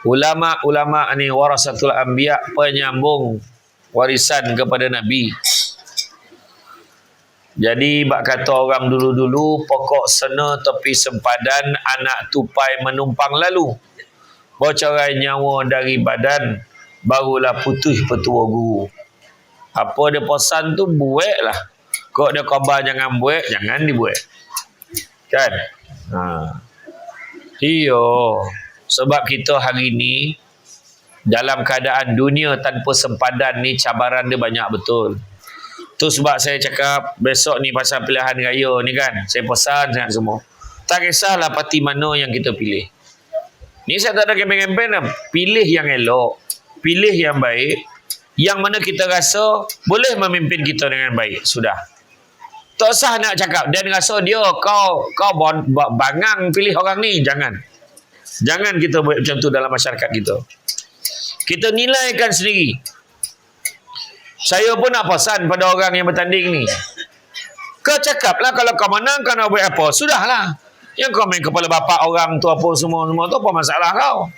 Ulama-ulama ni warasatul anbiya, penyambung warisan kepada Nabi. Jadi bak kata orang dulu-dulu, pokok sena tepi sempadan, anak tupai menumpang lalu. Bocorai nyawa dari badan, barulah putih petua guru. Apa dia pesan tu, buat lah. Kok dia khabar jangan buat, jangan dibuat. Kan? Iyo. Sebab kita hari ni dalam keadaan dunia tanpa sempadan ni, cabaran dia banyak betul. Tu sebab saya cakap besok ni pasal pilihan raya ni kan, saya pesan sangat semua, tak kisahlah parti mana yang kita pilih. Ni saya tak ada kempen-kempen dah. Pilih yang elok, pilih yang baik, yang mana kita rasa boleh memimpin kita dengan baik. Sudah. Tak usah nak cakap dan rasa dia kau bangang pilih orang ni. Jangan kita buat macam tu dalam masyarakat kita. Kita nilaikan sendiri. Saya pun nak pesan pada orang yang bertanding ni. Kau cakaplah kalau kau menang kau nak buat apa. Sudahlah. Yang kau main kepala bapak orang tu apa semua tu apa masalah kau.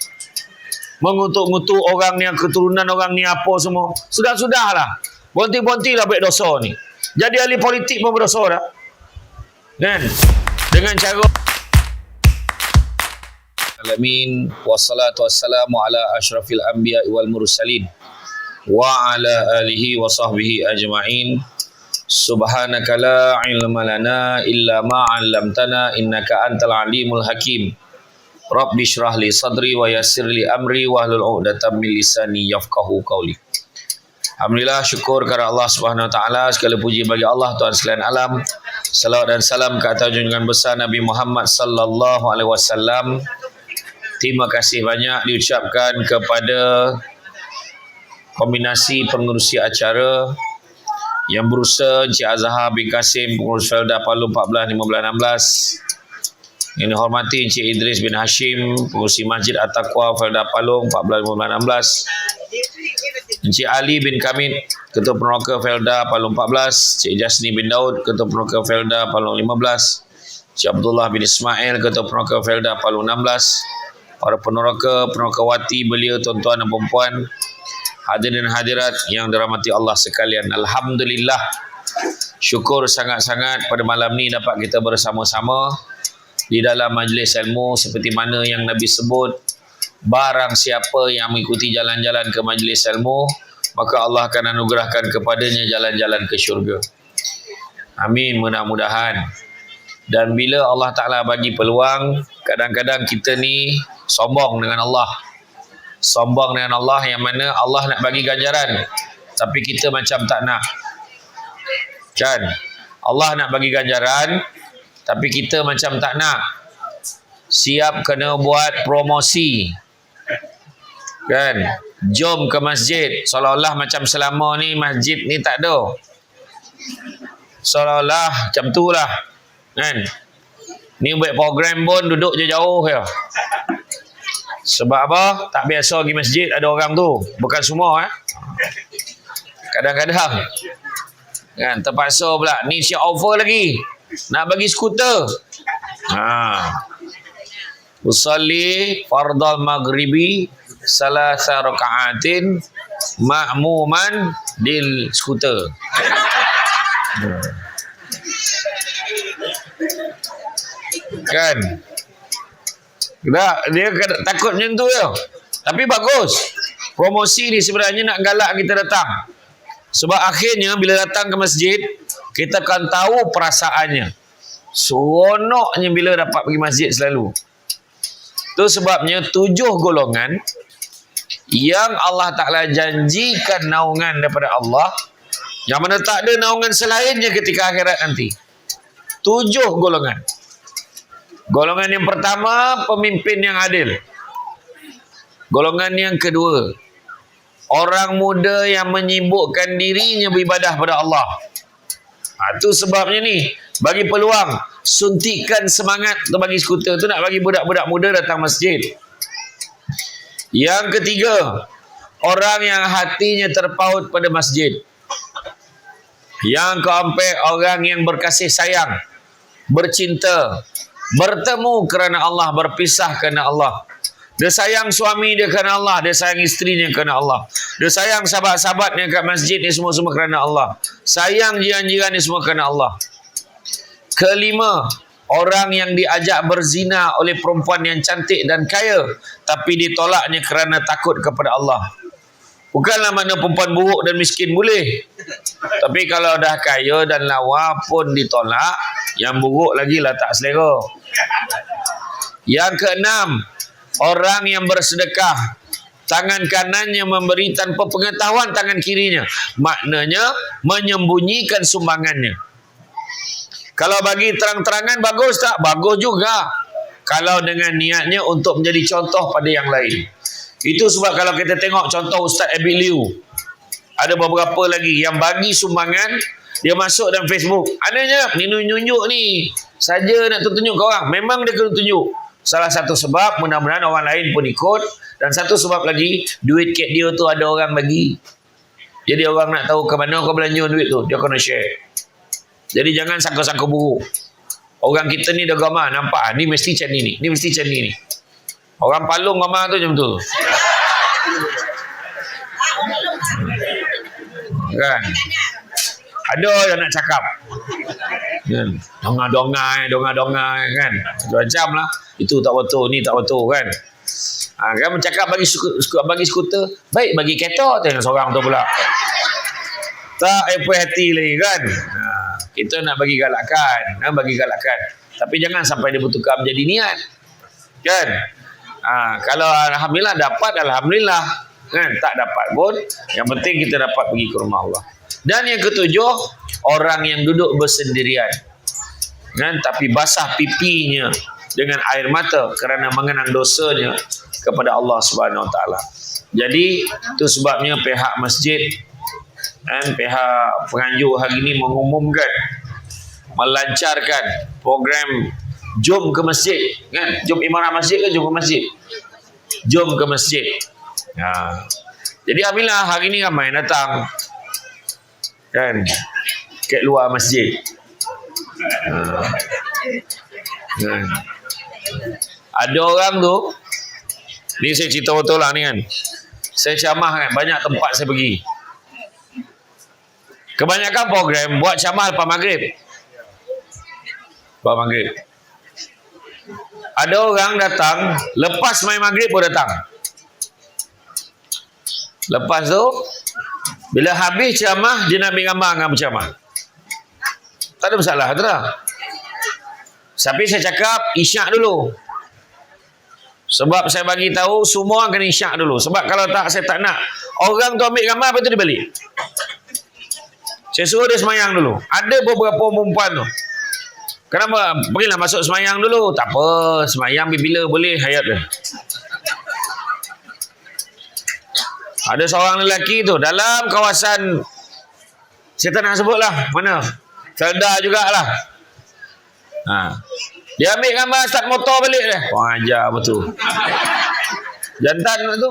Mengutuk-ngutuk orang ni, keturunan orang ni apa semua. Sudah-sudahlah. Bonti-bontilah buat dosa ni. Jadi ahli politik pun berdosa dah. Kan? Dengan cara alamin wassalatu wassalamu ala asyrafil anbiya wal mursalin wa ala alihi wa sahbihi ajma'in. Subhanaka la ilma lana illa ma 'allamtana innaka antal alimul hakim. Rabbi shrah li sadri wa yassir li amri wahlul 'uqdatam min lisani yafqahu qawli. Alhamdulillah, syukur kepada Allah Subhanahu wa taala, segala puji bagi Allah Tuhan sekalian alam. Salawat dan salam ke atas junjungan besar Nabi Muhammad sallallahu alaihi wasallam. Terima kasih banyak diucapkan kepada kombinasi pengurusi acara yang berusaha, Encik Azhar bin Kasim, pengurus Felda Palu 14, 15, 16. Yang dihormati Encik Idris bin Hashim, pengurusi Masjid At-Taqwa Felda Palu 14, 15, 16. Encik Ali bin Kamid, Ketua Peneroka Felda Palu 14. Encik Jasni bin Daud, Ketua Peneroka Felda Palu 15. Encik Abdullah bin Ismail, Ketua Peneroka Felda Palu 16. Para peneroka, penerokawati beliau, tuan-tuan dan perempuan, hadirin dan hadirat yang dirahmati Allah sekalian. Alhamdulillah, syukur sangat-sangat pada malam ni dapat kita bersama-sama di dalam majlis ilmu seperti mana yang Nabi sebut, barang siapa yang mengikuti jalan-jalan ke majlis ilmu, maka Allah akan anugerahkan kepadanya jalan-jalan ke syurga. Amin, mudah-mudahan. Dan bila Allah Ta'ala bagi peluang, kadang-kadang kita ni sombong dengan Allah. Sombong dengan Allah yang mana Allah nak bagi ganjaran, tapi kita macam tak nak. Kan? Allah nak bagi ganjaran, tapi kita macam tak nak. Siap kena buat promosi. Kan? Jom ke masjid. Seolah-olah macam selama ni masjid ni tak ada. Seolah-olah macam tu lah. Kan? Ni buat program pun duduk je jauh je. Sebab apa? Tak biasa pergi masjid ada orang tu. Bukan semua kadang-kadang. Kan? Terpaksa pula. Ni siap offer lagi. Nak bagi skuter. Usalli fardal maghribi salasa raka'atin ma'muman dil skuter. Kan? Dia takut macam tu je. Tapi bagus. Promosi ni sebenarnya nak galak kita datang. Sebab akhirnya bila datang ke masjid, kita akan tahu perasaannya. Seronoknya bila dapat pergi masjid selalu. Itu sebabnya 7 golongan yang Allah Ta'ala janjikan naungan daripada Allah, yang mana tak ada naungan selainnya ketika akhirat nanti. 7 golongan. Golongan yang pertama, pemimpin yang adil. Golongan yang kedua, orang muda yang menyibukkan dirinya beribadah pada Allah. Itu sebabnya ni, bagi peluang, suntikan semangat untuk bagi skuter tu, nak bagi budak-budak muda datang masjid. Yang ketiga, orang yang hatinya terpaut pada masjid. Yang keempat, orang yang berkasih sayang, bercinta, bertemu kerana Allah, berpisah kerana Allah. Dia sayang suami dia kerana Allah, dia sayang isterinya kerana Allah. Dia sayang sahabat-sahabatnya kat masjid ni semua kerana Allah. Sayang jiran-jiran ni semua kerana Allah. Kelima, orang yang diajak berzina oleh perempuan yang cantik dan kaya, tapi ditolaknya kerana takut kepada Allah. Bukanlah makna perempuan buruk dan miskin boleh. Tapi kalau dah kaya dan lawa pun ditolak, yang buruk lagi lah tak selera. Yang keenam, orang yang bersedekah, tangan kanannya memberi tanpa pengetahuan tangan kirinya. Maknanya menyembunyikan sumbangannya. Kalau bagi terang-terangan bagus tak? Bagus juga. Kalau dengan niatnya untuk menjadi contoh pada yang lain. Itu sebab kalau kita tengok contoh Ustaz Abi Liu, ada beberapa lagi yang bagi sumbangan, dia masuk dalam Facebook. Adanya ni nunjuk ni saja nak tunjuk ke orang. Memang dia kena tunjuk. Salah satu sebab mudah-mudahan orang lain pun ikut, dan satu sebab lagi duit kat dia tu ada orang bagi. Jadi orang nak tahu ke mana kau belanja duit tu, dia kena share. Jadi jangan sangka-sangka buruk. Orang kita ni dah gambar, nampak ni mesti macam ni, ni mesti macam ni. Orang palung gambar tu macam tu. Kan? Ada yang nak cakap. Kan? Dongar-dongar kan. Macam lah. Itu tak betul, ni tak betul kan. Kan bercakap bagi skuter, baik bagi kereta, tengok seorang tu pula. Tak apa hati lagi kan. Kita nak bagi galakan, tapi jangan sampai dia bertukar menjadi niat. Kan? Kalau alhamdulillah dapat, alhamdulillah. Kan? Tak dapat pun, yang penting kita dapat pergi ke rumah Allah. Dan yang ketujuh, orang yang duduk bersendirian, kan? Tapi basah pipinya dengan air mata kerana mengenang dosanya kepada Allah Subhanahu Wa Taala. Jadi itu sebabnya pihak masjid dan pihak penganjur hari ini mengumumkan, melancarkan program jom ke masjid, kan? Jom imarah masjid ke jom ke masjid? Jom ke masjid. Jadi alhamdulillah hari ini ramai datang, kan, kat luar masjid. Ada orang tu, ni saya cerita betul lah ni kan, saya ceramah kan, banyak tempat saya pergi. Kebanyakan program buat ceramah lepas maghrib. Lepas maghrib. Ada orang datang lepas main maghrib pun datang. Lepas tu bila habis ceramah, dia nak ambil gambar dengan penceramah. Tak ada masalah, tak ada. Tapi saya cakap isyak dulu. Sebab saya bagi tahu semua kena isyak dulu. Sebab kalau tak, saya tak nak orang tu ambil gambar, lepas tu dia balik. Saya suruh dia semayang dulu. Ada beberapa perempuan tu, kenapa? Pergilah masuk semayang dulu. Tak apa, semayang bila boleh hayat dia. Ada seorang lelaki tu dalam kawasan, saya tak nak sebut lah mana, Felda jugalah. Dia ambil gambar start motor balik dia. Wah, ajar betul. Jantan tu.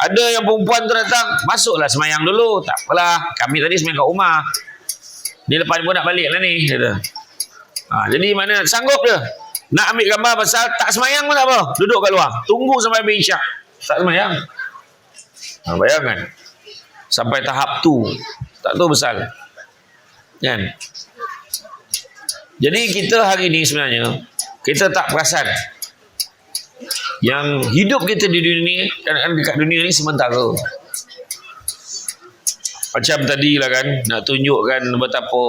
Ada yang perempuan tu datang, masuklah semayang dulu. Tak apalah, kami tadi semayang kat rumah. Ni lepas pun nak balik lah ni. Jadi mana sanggup dia nak ambil gambar pasal tak semayang pun tak apa. Duduk kat luar, tunggu sampai habis isyak, tak semayang. Bayangkan sampai tahap tu, tak tahu besar kan. Jadi kita hari ni sebenarnya kita tak perasan yang hidup kita di dunia ni, kan, dekat dunia ni sementara. Macam tadi lah kan, nak tunjukkan betapa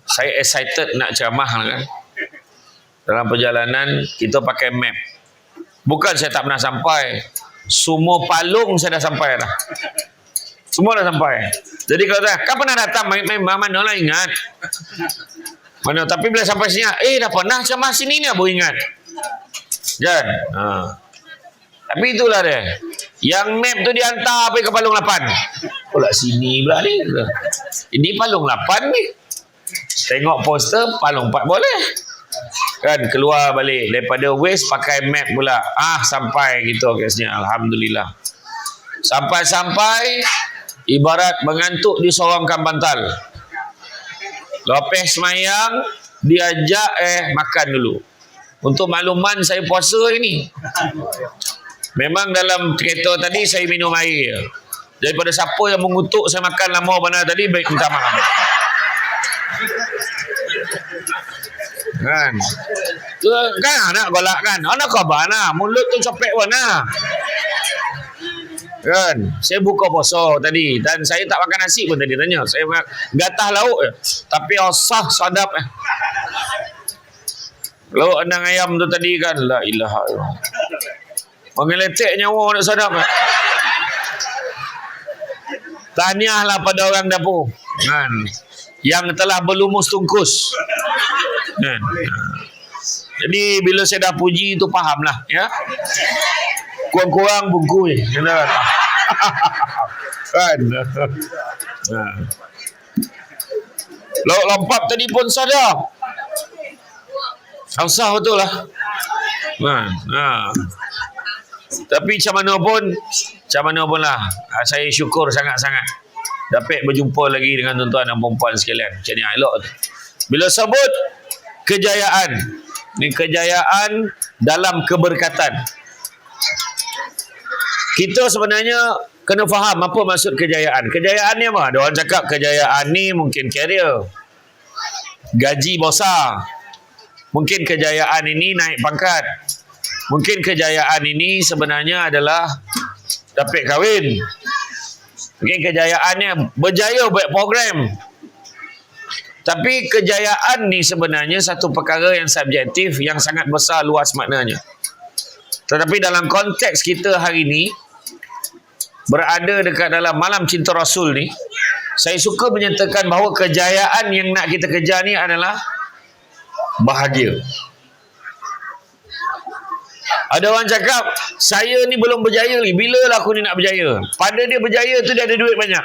saya excited nak ceramah lah kan. Dalam perjalanan kita pakai map. Bukan saya tak pernah sampai, semua palung saya dah sampai dah. Semua dah sampai. Jadi kalau dah, kan pernah datang memang mana lah ingat. Mana, tapi bila sampai sini, dah pernah ceramah sini ni baru ingat. Kan? Tapi itulah dia. Yang map tu dihantar pergi ke Palung 8. Pula sini pula ni. Ini Palung 8 ni. Tengok poster Palung 4 boleh. Kan keluar balik daripada Waze pakai map pula. Sampai gitu kesnya. Alhamdulillah. Sampai-sampai ibarat mengantuk di sorongkan bantal. Lepas semayang diajak makan dulu. Untuk makluman saya puasa ini. Memang dalam kereta tadi saya minum air. Daripada siapa yang mengutuk saya makan lama mana tadi, baik minta maaf. Kan? Kan anak golak kan? Anak khabar nah, mulut tu capek warna. Kan? Saya buka puasa tadi dan saya tak makan nasi pun tadi tanya. Saya gatah lauk je. Tapi asah sadap lauk andang ayam tu tadi kan, la ilaha illallah. Mengeletek nyawa nak sadap. Tahniahlah pada orang dapur kan, yang telah berlumus tungkus kan. Jadi bila saya dah puji tu fahamlah ya. Kurang-kurang bungkus kan. Lauk lampap tadi pun sadap. Usah betul lah. Tapi macam mana pun lah, saya syukur sangat-sangat dapat berjumpa lagi dengan tuan-tuan dan puan-puan sekalian. Macam ni elok. Bila sebut kejayaan, ni kejayaan dalam keberkatan. Kita sebenarnya kena faham apa maksud kejayaan. Kejayaan ni apa? Ada orang cakap kejayaan ni mungkin karier, gaji besar. Mungkin kejayaan ini naik pangkat. Mungkin kejayaan ini sebenarnya adalah dapat kahwin. Mungkin kejayaannya berjaya buat program. Tapi kejayaan ni sebenarnya satu perkara yang subjektif, yang sangat besar luas maknanya. Tetapi dalam konteks kita hari ini, berada dekat dalam malam cinta Rasul ni, saya suka menyatakan bahawa kejayaan yang nak kita kejar ni adalah bahagia. Ada orang cakap, saya ni belum berjaya lagi. Bilalah aku ni nak berjaya? Pada dia berjaya tu dia ada duit banyak.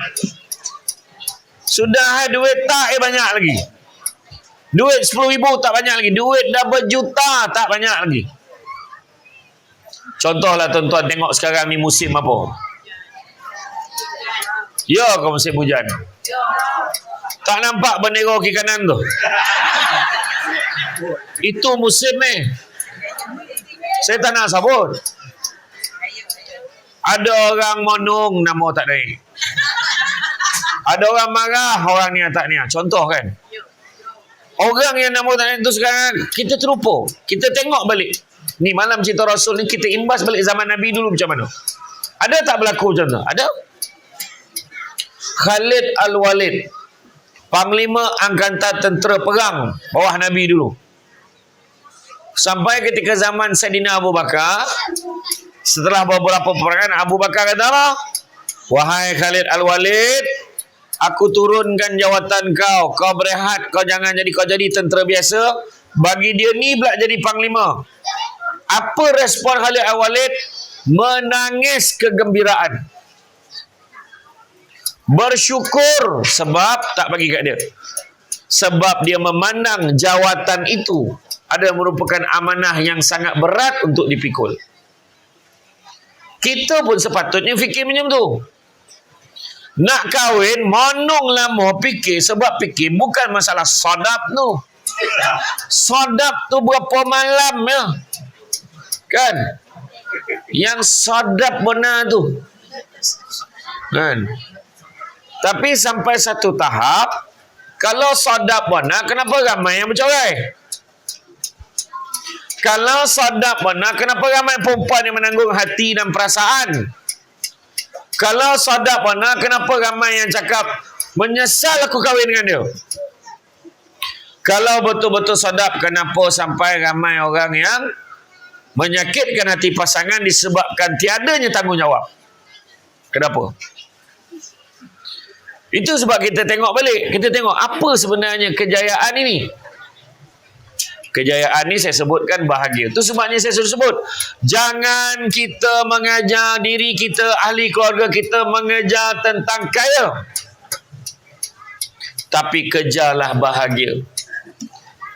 Sudah duit tak banyak lagi. Duit 10,000 tak banyak lagi. Duit dah berjuta tak banyak lagi. Contohlah tuan-tuan, tengok sekarang ni musim apa? Ya ke musim hujan? Tak nampak bendera kiri kanan tu? Itu musim ni. Saya tak nak sabut. Ada orang monong, nama tak naik. Ada orang marah, orang ni tak ni. Contoh kan. Orang yang nama tak naik tu sekarang, kita terlupa. Kita tengok balik. Ni malam cinta Rasul ni, kita imbas balik zaman Nabi dulu macam mana. Ada tak berlaku macam tu? Ada. Khalid Al-Walid, Panglima Angkatan Tentera Perang bawah Nabi dulu. Sampai ketika zaman Saidina Abu Bakar, setelah beberapa peperangan, Abu Bakar kata, wahai Khalid Al-Walid, aku turunkan jawatan kau. Kau berehat, kau jadi tentera biasa. Bagi dia ni pula jadi panglima. Apa respon Khalid Al-Walid? Menangis kegembiraan. Bersyukur sebab tak bagi kat dia. Sebab dia memandang jawatan itu ada merupakan amanah yang sangat berat untuk dipikul. Kita pun sepatutnya fikir macam tu. Nak kahwin, monong lama fikir, sebab fikir bukan masalah sadap tu. Sadap tu berapa malam ya. Kan? Yang sadap benar tu. Kan? Tapi sampai satu tahap, kalau sadap benar, kenapa ramai yang bercerai? Kalau sadap benar, kenapa ramai perempuan yang menanggung hati dan perasaan? Kalau sadap benar, kenapa ramai yang cakap, menyesal aku kahwin dengan dia? Kalau betul-betul sadap, kenapa sampai ramai orang yang menyakitkan hati pasangan disebabkan tiadanya tanggungjawab? Kenapa? Itu sebab kita tengok balik. Kita tengok apa sebenarnya kejayaan ini. Kejayaan ni saya sebutkan bahagia. Itu sebabnya saya suruh sebut. Jangan kita mengajar diri kita, ahli keluarga kita mengejar tentang kaya. Tapi kejarlah bahagia.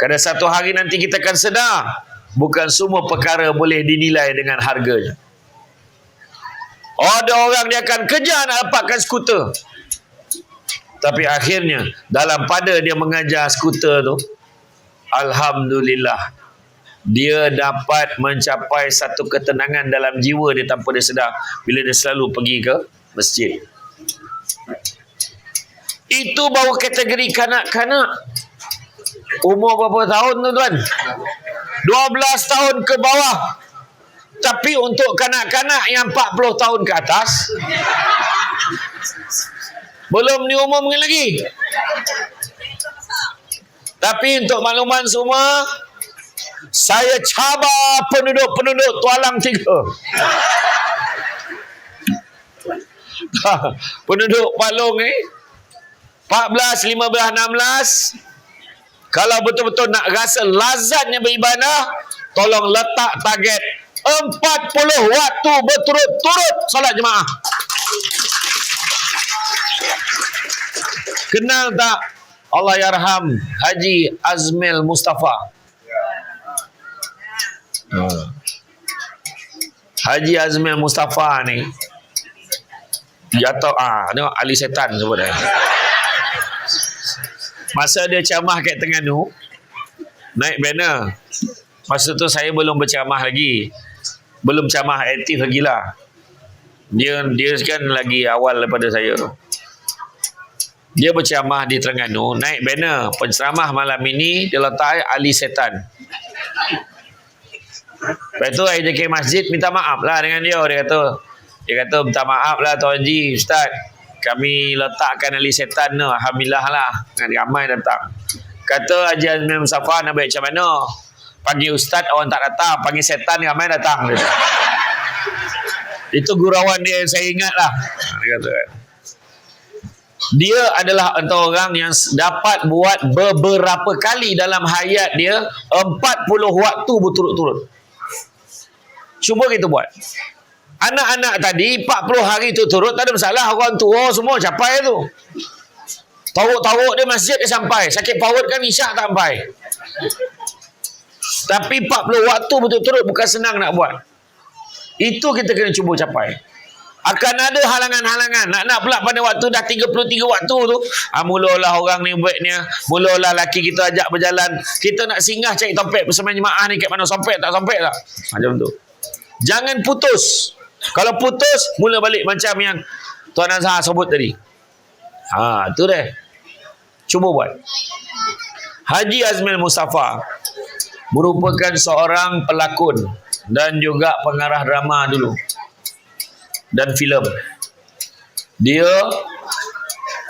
Kadang satu hari nanti kita akan sedar, bukan semua perkara boleh dinilai dengan harganya. Ada orang dia akan kejar nak dapatkan skuter. Tapi akhirnya, dalam pada dia mengajar skuter tu, alhamdulillah, dia dapat mencapai satu ketenangan dalam jiwa dia tanpa dia sedar bila dia selalu pergi ke masjid. Itu baru kategori kanak-kanak. Umur berapa tahun tuan-tuan? 12 tahun ke bawah. Tapi untuk kanak-kanak yang 40 tahun ke atas, belum diumumkan lagi. Tapi untuk makluman semua, saya cabar penduduk-penduduk Tualang 3. Penduduk Palong ni 14, 15, 16, kalau betul-betul nak rasa lazatnya beribadah, tolong letak target 40 waktu berturut-turut solat jemaah. Kenal tak Allah yarham Haji Azmil Mustafa? Haji Azmil Mustafa ni jatuh tengok ahli setan sebut dia. Masa dia ceramah kat Terengganu, naik banner. Masa tu saya belum berceramah lagi, belum ceramah aktif lagi lah. Dia kan lagi awal daripada saya. Dia berceramah di Terengganu, naik banner penceramah malam ini dia letak ahli setan. Lepas tu IJK Masjid minta maaf lah dengan dia. Dia kata minta maaf lah Tuan Haji, Ustaz, kami letakkan ahli setan tu. Alhamdulillah lah, ramai datang. Kata Haji Azmil Mustafa nak baik macam mana? Panggil Ustaz orang tak datang, panggil setan ramai datang. Itu gurauan dia yang saya ingat lah. Dia kata, dia adalah antara orang yang dapat buat beberapa kali dalam hayat dia 40 waktu berturut-turut. Cuba kita buat. Anak-anak tadi 40 hari tu turut tak ada masalah, orang tua semua capai tu. Tarik-tarik dia masjid dia sampai. Sakit paut kan isyak tak sampai. Tapi 40 waktu berturut-turut bukan senang nak buat. Itu kita kena cuba capai. Akan ada halangan-halangan. Nak pula pada waktu dah 33 waktu tu, mulalah orang ni buatnya, mulalah laki kita ajak berjalan. Kita nak singgah cari tempat bersama jemaah ni kat mana, sampai tak sampai tak. Macam tu. Jangan putus. Kalau putus, mula balik macam yang Tuan Azhar sebut tadi. Tu deh. Cuba buat. Haji Azmil Mustafa merupakan seorang pelakon dan juga pengarah drama dulu dan filem. Dia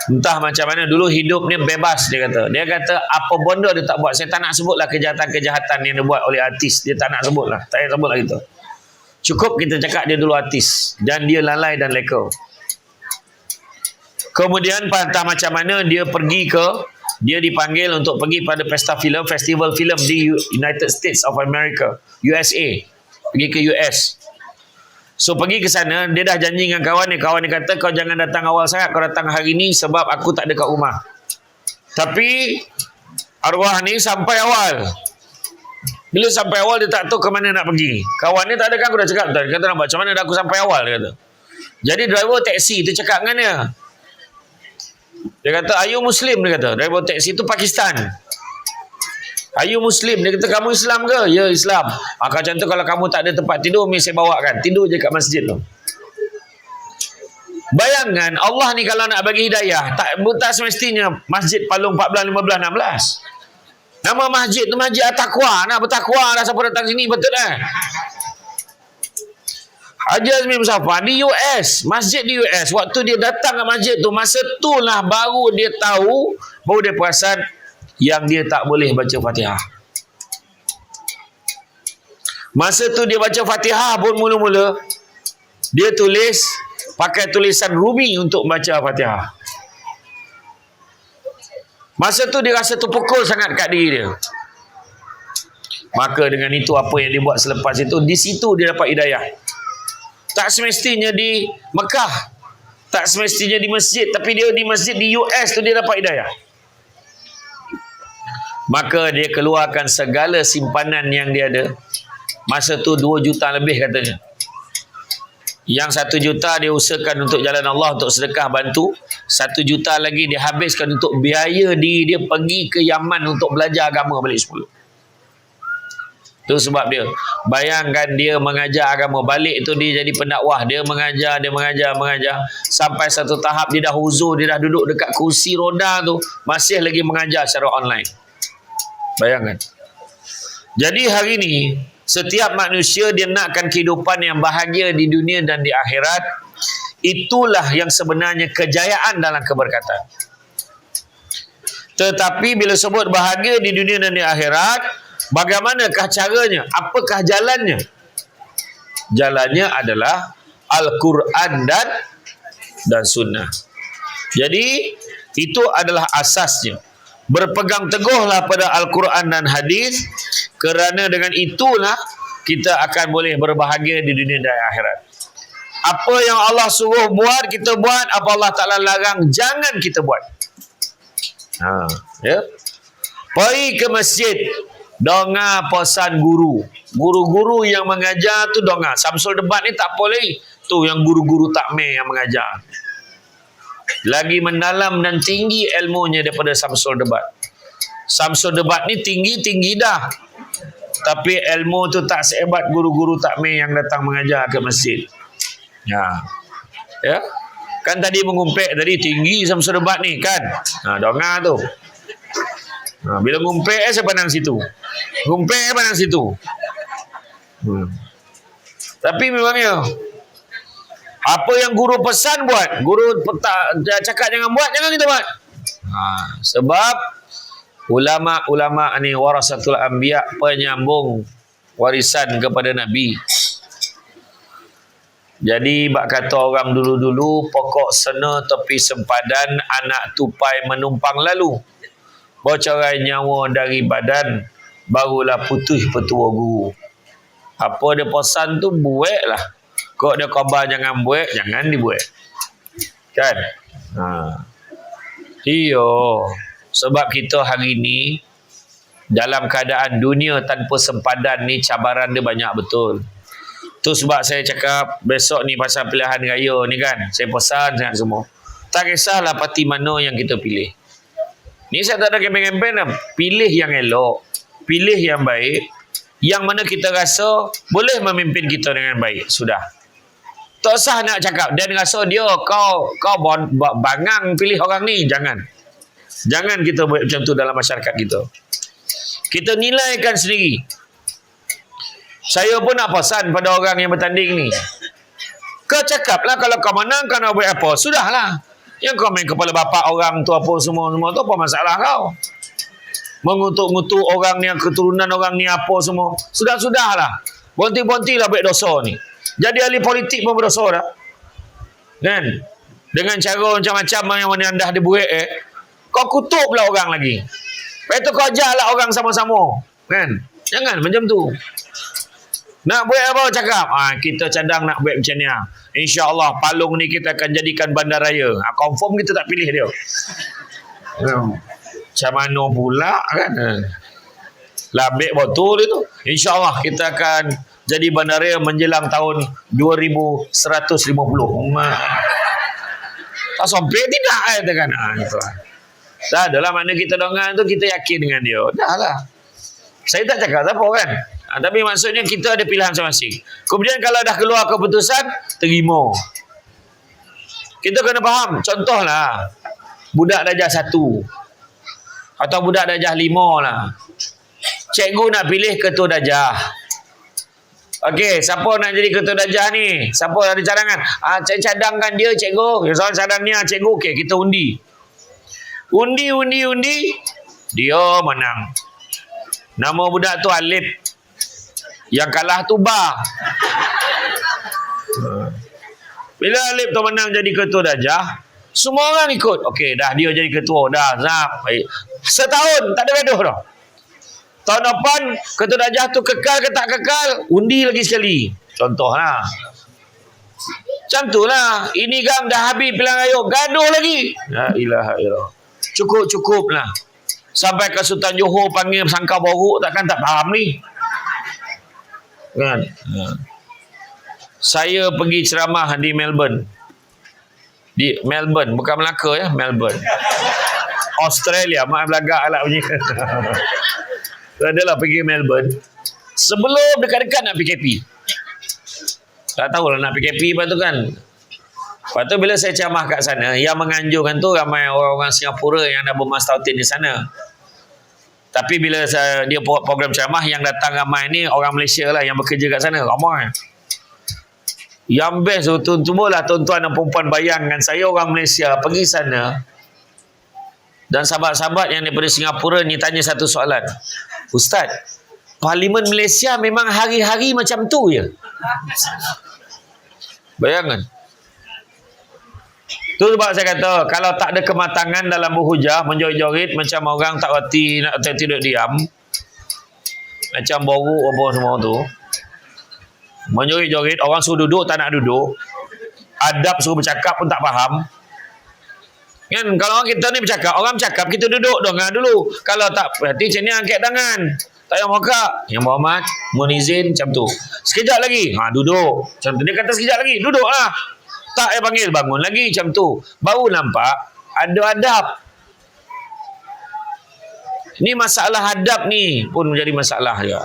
entah macam mana dulu hidup ni bebas, dia kata. Dia kata apa benda dia tak buat. Saya tak nak sebutlah kejahatan-kejahatan yang dia buat oleh artis. Dia tak nak sebutlah. Tak payah sebutlah gitu. Cukup kita cakap dia dulu artis dan dia lalai dan leka. Kemudian entah macam mana dia dipanggil untuk pergi pada festival filem di United States of America, USA. Pergi ke US. So pergi ke sana, dia dah janji dengan kawan dia. Kawan dia kata, kau jangan datang awal sangat, kau datang hari ni sebab aku tak ada kat rumah. Tapi arwah ni sampai awal. Bila sampai awal dia tak tahu ke mana nak pergi. Kawan dia tak ada kan, aku dah cakap. Dia kata, nampak macam mana dah aku sampai awal, dia kata. Jadi driver taksi tu cakap dengan dia. Dia kata, are you Muslim? Dia kata, driver taksi tu Pakistan. Are you Muslim? Dia kata, kamu Islam ke? Ya, Islam. Maka macam tu kalau kamu tak ada tempat tidur, saya bawakan. Tidur je kat masjid tu. Bayangkan, Allah ni kalau nak bagi hidayah, tak semestinya masjid Palung 14, 15, 16. Nama masjid tu Masjid At-Taqwa. Nak bertakwa dah siapa datang sini, betul kan? Haji Azmil Mustafa di US, masjid di US. Waktu dia datang ke masjid tu, masa tu lah baru dia tahu, baru dia perasan yang dia tak boleh baca Fatihah. Masa tu dia baca Fatihah pun mula-mula dia tulis pakai tulisan Rumi untuk baca Fatihah. Masa tu dia rasa terpukul sangat kat diri dia. Maka dengan itu apa yang dia buat selepas itu, di situ dia dapat hidayah. Tak semestinya di Mekah, tak semestinya di masjid, tapi dia di masjid di US tu dia dapat hidayah. Maka dia keluarkan segala simpanan yang dia ada. Masa tu 2 juta lebih katanya. Yang 1 juta dia usahakan untuk jalan Allah, untuk sedekah bantu. 1 juta lagi dia habiskan untuk biaya dia pergi ke Yaman untuk belajar agama balik 10. Tu sebab dia. Bayangkan dia mengajar agama. Balik tu dia jadi pendakwah. Dia mengajar. Sampai satu tahap dia dah huzur. Dia dah duduk dekat kursi roda tu. Masih lagi mengajar secara online. Bayangkan. Jadi hari ni, setiap manusia dia nakkan kehidupan yang bahagia di dunia dan di akhirat. Itulah yang sebenarnya kejayaan dalam keberkatan. Tetapi bila sebut bahagia di dunia dan di akhirat, bagaimanakah caranya? Apakah jalannya? Jalannya adalah Al-Quran dan Sunnah. Jadi, itu adalah asasnya. Berpegang teguhlah pada Al-Quran dan hadis, kerana dengan itulah kita akan boleh berbahagia di dunia dan akhirat. Apa yang Allah suruh buat, kita buat. Apa Allah Ta'ala larang, jangan kita buat. Ya. Pergi ke masjid, dengar pesan guru. Guru-guru yang mengajar tu dengar. Samsul Debat ni tak boleh. Tu yang guru-guru takmir yang mengajar. Lagi mendalam dan tinggi ilmunya daripada Samsul Debat. Samsul Debat ni tinggi-tinggi dah. Tapi ilmu tu tak sehebat guru-guru takmir yang datang mengajar ke masjid. Ya. Kan tadi mengumpik tadi tinggi Samsul Debat ni kan. Dengar tu. Bila ngumpik saya pandang situ. Ngumpik pandang situ. Tapi memangnya apa yang guru pesan buat, guru cakap jangan buat, jangan kita buat. Sebab ulama-ulama ni warasatul anbiya, penyambung warisan kepada Nabi. Jadi bak kata orang dulu-dulu, pokok sena tepi sempadan, anak tupai menumpang lalu. Bocorai nyawa dari badan, barulah putih petua guru. Apa dia pesan tu, buat lah. Kok dia khabar jangan buat, jangan dibuat. Kan? Iyo. Sebab kita hari ni, dalam keadaan dunia tanpa sempadan ni, cabaran dia banyak betul. Tu sebab saya cakap besok ni pasal pilihan raya ni kan. Saya pesan sangat semua. Tak kisahlah parti mana yang kita pilih. Ni saya tak ada kempen-kempen dah. Pilih yang elok. Pilih yang baik. Yang mana kita rasa boleh memimpin kita dengan baik. Sudah. Tak usah nak cakap. Dan rasa dia kau bangang pilih orang ni. Jangan. Jangan kita buat macam tu dalam masyarakat kita. Kita nilaikan sendiri. Saya pun nak pesan pada orang yang bertanding ni. Kau cakaplah kalau kau menang kau nak buat apa. Sudahlah. Yang kau main kepala bapak orang tu apa semua tu apa masalah kau. Mengutuk-ngutuk orang ni, keturunan orang ni apa semua. Sudah-sudahlah. Bonti-bontilah buat dosa ni. Jadi ahli politik pun berdosa dah. Kan? Dengan cara macam-macam yang mana anda ada buat kau kutuk pula orang lagi. Lepas tu kau ajarlah orang sama-sama. Kan? Jangan macam tu. Nak buat apa cakap? Kita cadang nak buat macam ni. InsyaAllah Palung ni kita akan jadikan bandaraya. Confirm kita tak pilih dia. Macam mana pula kan? Labik betul dia tu. InsyaAllah kita akan jadi bandaraya menjelang tahun 2150. Tak sampai tidak kan? Itu lah. Dah adalah makna kita dengar tu kita yakin dengan dia. Dah lah. Saya tak cakap apa kan? Tapi maksudnya kita ada pilihan masing-masing. Kemudian kalau dah keluar keputusan, terima. Kita kena faham. Contohlah, budak darjah 1 atau budak darjah 5 lah. Cikgu nak pilih ketua darjah. Okey, siapa nak jadi ketua darjah ni? Siapa ada cadangan? Saya cadangkan dia cikgu. Soal cadangnya cikgu. Okey, kita undi. Undi. Dia menang. Nama budak tu Alif. Yang kalah tu Ba. Bila Alif tu menang jadi ketua darjah, semua orang ikut. Okey, dah dia jadi ketua. Dah, zap. Setahun, tak ada gaduh dah. Tahun depan, ketua darjah tu kekal ke tak kekal, undi lagi sekali. Contohlah. Macam tu lah. Ini gang dah habis pilihan raya, gaduh lagi. La ilaha illallah. Cukup lah. Sampai ke Sultan Johor panggil sangka boruk, takkan tak faham ni. Kan? Saya pergi ceramah di Melbourne. Di Melbourne, bukan Melaka ya, Melbourne. Australia, mak belagak lah bunyi. Adalah pergi Melbourne. Sebelum dekat-dekat nak PKP. Tak tahulah nak PKP lepas tu kan. Lepas tu bila saya ceramah kat sana, yang menganjurkan tu ramai orang-orang Singapura yang dah bermastautin di sana. Tapi bila dia buat program ceramah, yang datang ramai ni orang Malaysia lah yang bekerja kat sana. Ramai. Yang best tu, cubalah tuan-tuan dan perempuan bayangkan saya orang Malaysia pergi sana dan sahabat-sahabat yang daripada Singapura ni tanya satu soalan. Ustaz, Parlimen Malaysia memang hari-hari macam tu je? Bayangkan. Tu sebab saya kata, kalau tak ada kematangan dalam berhujah, menjorit-jorit macam orang tak reti nak tidur diam, macam boruk apa semua tu, menjorit-jorit, orang suruh duduk tak nak duduk, adab suruh bercakap pun tak faham kan. Kalau orang kita ni bercakap, orang bercakap, kita duduk dengar dulu. Kalau tak berarti macam ni, angkat tangan, tak payah mokak, yang berhormat, mohon izin, macam tu. Sekejap lagi, duduk macam tu. Dia kata sekejap lagi, duduk lah. Tak payah panggil, bangun lagi, macam tu. Baru nampak ada adab. Ni masalah adab ni pun menjadi masalah juga.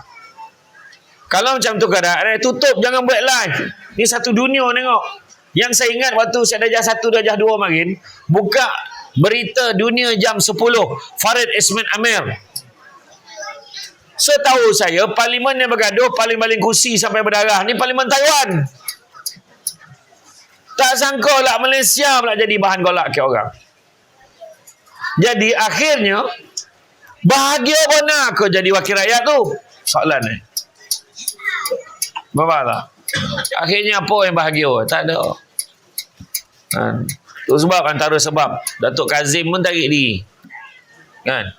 Kalau macam tu keadaan, tutup, jangan buat live. Ni satu dunia tengok. Yang saya ingat waktu saya darjah 1, darjah 2 makin, buka berita dunia jam 10, Farid Ismail Amir. Setahu saya, parlimen yang bergaduh, paling-paling kursi sampai berdarah, ni parlimen Taiwan. Tak sangka lah Malaysia pula jadi bahan golak ke orang. Jadi akhirnya, bahagia mana aku jadi wakil rakyat tu? Soalan ni. Bapak tak? Akhirnya apa yang bahagia? Tak ada. Kan? Tu sebab antara sebab Datuk Kazim pun tarik diri. Kan?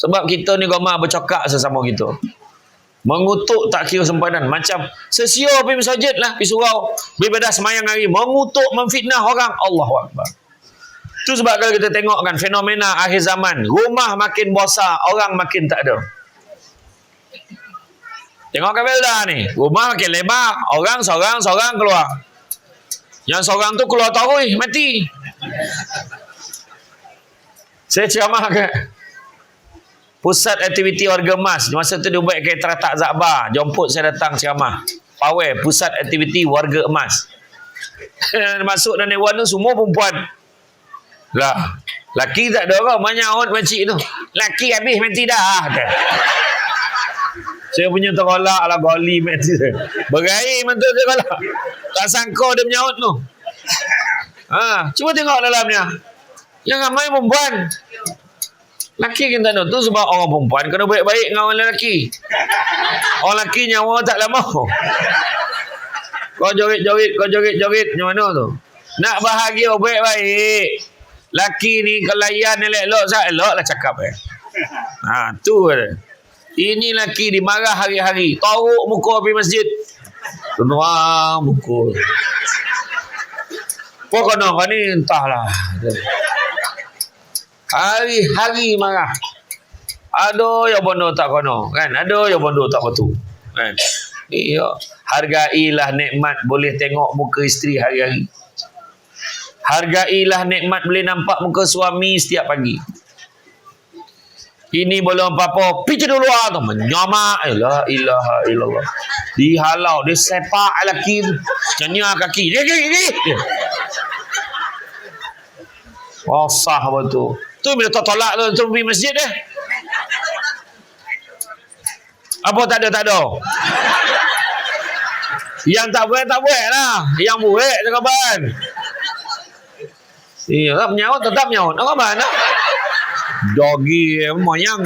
Sebab kita ni gomah bercakap sesama kita. Mengutuk tak kira sempadan. Macam sesio pergi masjid lah, pergi surau, beribadah semayang hari, mengutuk, memfitnah orang. Allahu Akbar. Tu sebab kalau kita tengok kan fenomena akhir zaman, rumah makin besar, orang makin tak ada. Tengok Kabelda ni, rumah makin lebar, orang seorang keluar. Yang seorang tu keluar taruh, mati. Saya ceramah ke pusat aktiviti warga emas. Masa tu dia buat kat Teratak Zakbar. Jemput saya datang ceramah. Pawai, pusat aktiviti warga emas. Masuk dalam dewan tu semua perempuan. Lah, laki tak ada orang. Banyak orang makcik tu. Laki habis mati dah. Saya punya terolak lah, goli mati. Berair mantul terolak. Tak sangka dia menyaut tu. Cuba tengok dalamnya. Yang ramai perempuan. Laki kan tak ada. Tu sebab orang perempuan kena baik-baik dengan orang lelaki. Orang lelaki nyawa tak lama. Kau joget-joget macam mana tu? Nak bahagia baik-baik. Laki ni kalau layan elok-elok, elok lah cakap tu dia. Ini laki dimarah hari-hari. Taruh muka pergi masjid. Tuang muka. Pokoknya kau ni entahlah. Hari-hari marah. Ada yang bondo tak kono kan, ada yang bondo tak betul kan. Iya, hargailah nikmat boleh tengok muka isteri hari-hari. Hargailah nikmat boleh nampak muka suami setiap pagi. Ini belum apa-apa, pergi dulu tu menyamak, la ilaha illallah. Dihalau, dia sepak lelaki tu, canya kaki dia. Sah betul. Tu bila tolak tu pergi masjid dia. Apa tak ada? Yang tak buat lah. Yang buat tu kawan. Iya, menyaut tetap menyaut. Apa mana? Dogi moyang.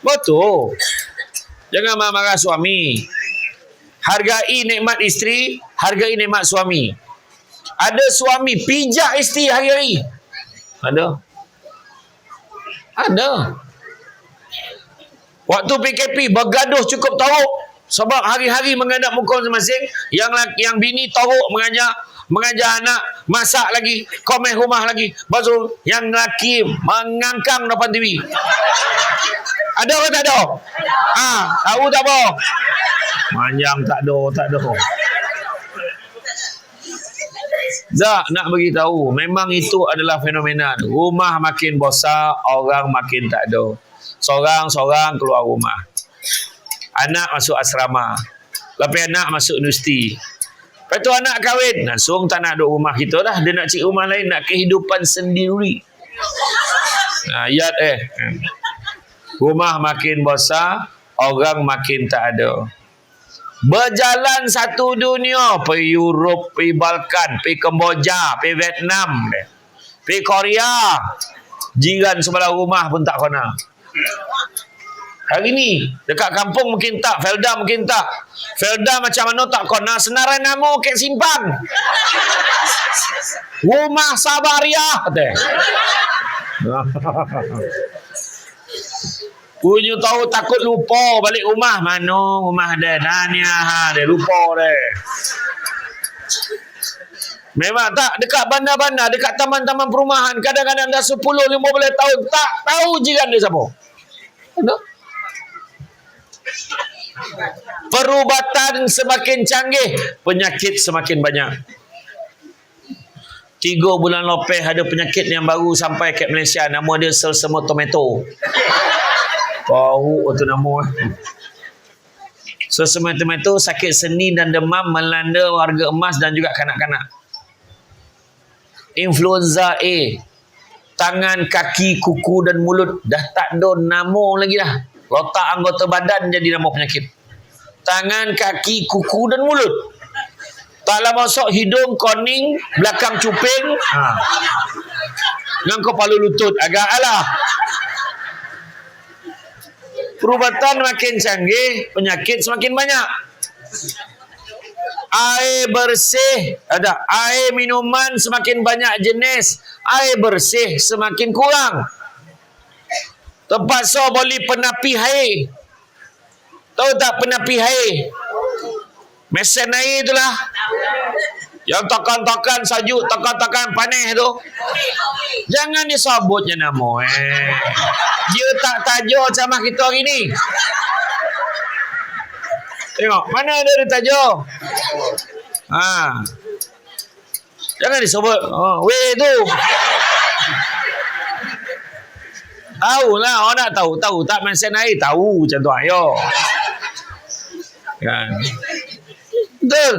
Betul. Jangan marah suami. Hargai nikmat isteri, hargai nikmat suami. Ada suami pijak isteri hari-hari. Ada. Waktu PKP bergaduh cukup teruk sebab hari-hari menghadap muka masing-masing. Yang bini teruk mengajar anak, masak lagi, komen rumah lagi. Baru yang lelaki mengangkang depan TV. Ada ke tak ada? Tahu tak apa? Manjang tak ada. Zak nak beritahu, memang itu adalah fenomena. Rumah makin besar, orang makin tak ada. Seorang-seorang keluar rumah. Anak masuk asrama. Lepas anak masuk universiti. Lepas tu anak kahwin. Langsung tak nak duduk rumah kita dah. Dia nak cari rumah lain. Nak kehidupan sendiri. Rumah makin besar. Orang makin tak ada. Berjalan satu dunia. Pergi Europe, pergi Balkan, pergi Kemboja, pergi Vietnam, pergi Korea. Jiran sebelah rumah pun tak kena. Hari ni dekat kampung mungkin tak, Felda mungkin tak. Felda macam mana tak kena, Senarai Namo Kek Simpang. Rumah Sabariah kata. Punya tahu takut lupa balik rumah. Mana rumah dia? Nania dia lupa dia. Memang tak, dekat bandar-bandar, dekat taman-taman perumahan, kadang-kadang dah 10-15 tahun tak tahu jiran dia siapa. Ada? Perubatan semakin canggih, penyakit semakin banyak. 3 bulan lepas ada penyakit yang baru sampai ke Malaysia, nama dia Selsema Tomato. Tahu tu nama. Selsema Tomato sakit sendi dan demam melanda warga emas dan juga kanak-kanak. Influenza A, tangan, kaki, kuku dan mulut dah tak ada nama lagi dah. Letak anggota badan jadi nama penyakit. Tangan, kaki, kuku dan mulut. Taklah masuk hidung, koning, belakang cuping. Dengan kepala lutut. Agak alah. Perubatan makin canggih, penyakit semakin banyak. Air bersih, ada air minuman semakin banyak jenis, air bersih semakin kurang. Terpaksa beli penapi air. Tahu tak penapi air? Mesin air itulah. Yang tekan-tekan sajuk, tekan-tekan panas tu. Jangan disebutnya nama. Dia tak tajuk sama kita hari ni. Tengok, mana ada dia tajuk? Jangan disebut. Weh tu. Tahulah, orang nak tahu tak mesin air, tahu macam tu ayo. Kan. Betul.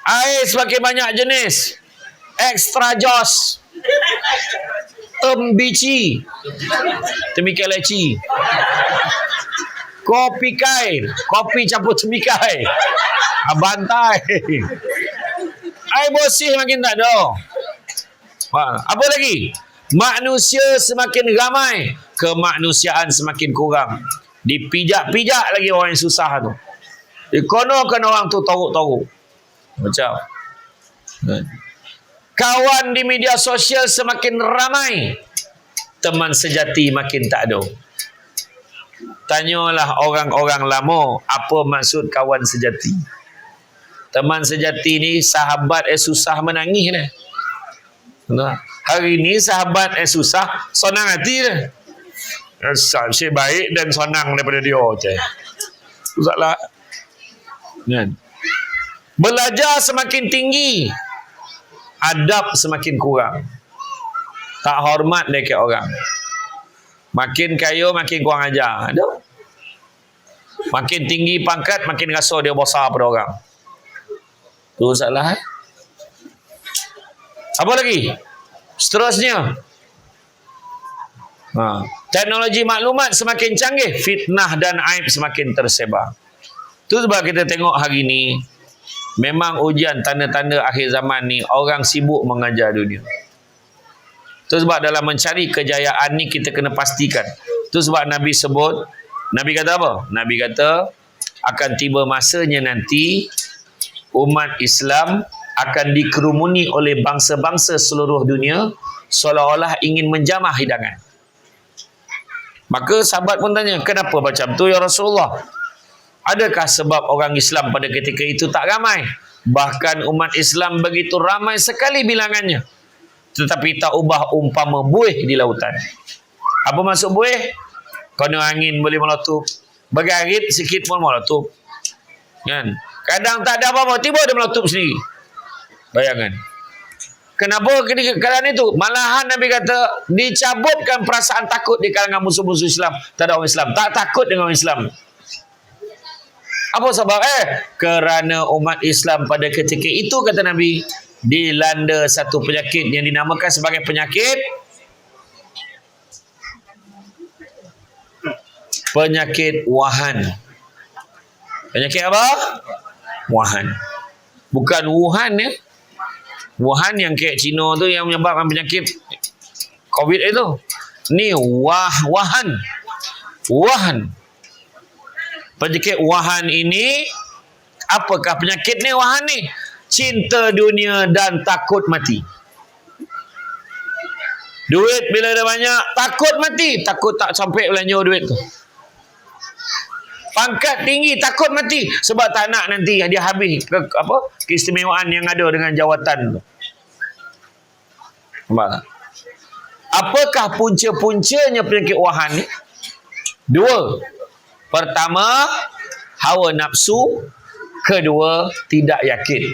Air semakin banyak jenis. Extra Joss. Tembici. Tembikai leci. Kopi kain. Kopi campur tembikai. Bantai. Air bersih makin tak ada. Apa lagi? Manusia semakin ramai. Kemanusiaan semakin kurang. Dipijak-pijak lagi orang yang susah tu. Dikonokan orang tu toruk-toruk. Macam. Kawan di media sosial semakin ramai. Teman sejati makin tak ada. Tanyalah orang-orang lama apa maksud kawan sejati. Teman sejati ni sahabat susah menangis ni. Hari ni sahabat susah senang hati dia. Saya baik dan senang daripada dia je. Susahlah. Kan? Belajar semakin tinggi, adab semakin kurang. Tak hormat dekat orang. Makin kaya makin kurang ajar. Makin tinggi pangkat makin rasa dia besar pada orang. Tu salah. Apa lagi? Seterusnya. Teknologi maklumat semakin canggih, fitnah dan aib semakin tersebar. Tu sebab kita tengok hari ni memang ujian tanda-tanda akhir zaman ni orang sibuk mengajar dunia. Tu sebab dalam mencari kejayaan ni kita kena pastikan. Tu sebab Nabi sebut, Nabi kata apa? Nabi kata akan tiba masanya nanti umat Islam akan dikerumuni oleh bangsa-bangsa seluruh dunia seolah-olah ingin menjamah hidangan. Maka sahabat pun tanya, kenapa macam tu ya Rasulullah? Adakah sebab orang Islam pada ketika itu tak ramai? Bahkan umat Islam begitu ramai sekali bilangannya. Tetapi tak ubah umpama buih di lautan. Apa maksud buih? Kena angin boleh meletup. Bergarit sikit pun meletup. Kan? Kadang tak ada apa-apa, tiba dia meletup sendiri. Bayangan. Kenapa kerana itu? Malahan Nabi kata dicabutkan perasaan takut di kalangan musuh-musuh Islam terhadap orang Islam. Tak takut dengan orang Islam. Apa sebab? Kerana umat Islam pada ketika itu, kata Nabi, dilanda satu penyakit yang dinamakan sebagai penyakit Wuhan. Penyakit apa? Wuhan. Bukan Wuhan ya. Wuhan yang kayak Cina tu yang menyebabkan penyakit COVID itu. Ni Wuhan. Penyakit Wuhan ini, apakah penyakit ni Wuhan ni? Cinta dunia dan takut mati. Duit bila ada banyak, takut mati. Takut tak sampai belanja duit tu. Pangkat tinggi, takut mati. Sebab tak nak nanti dia habis keistimewaan yang ada dengan jawatan tu. Apakah punca-puncanya penyakit Wuhan ni? Dua. Pertama, hawa nafsu. Kedua, tidak yakin.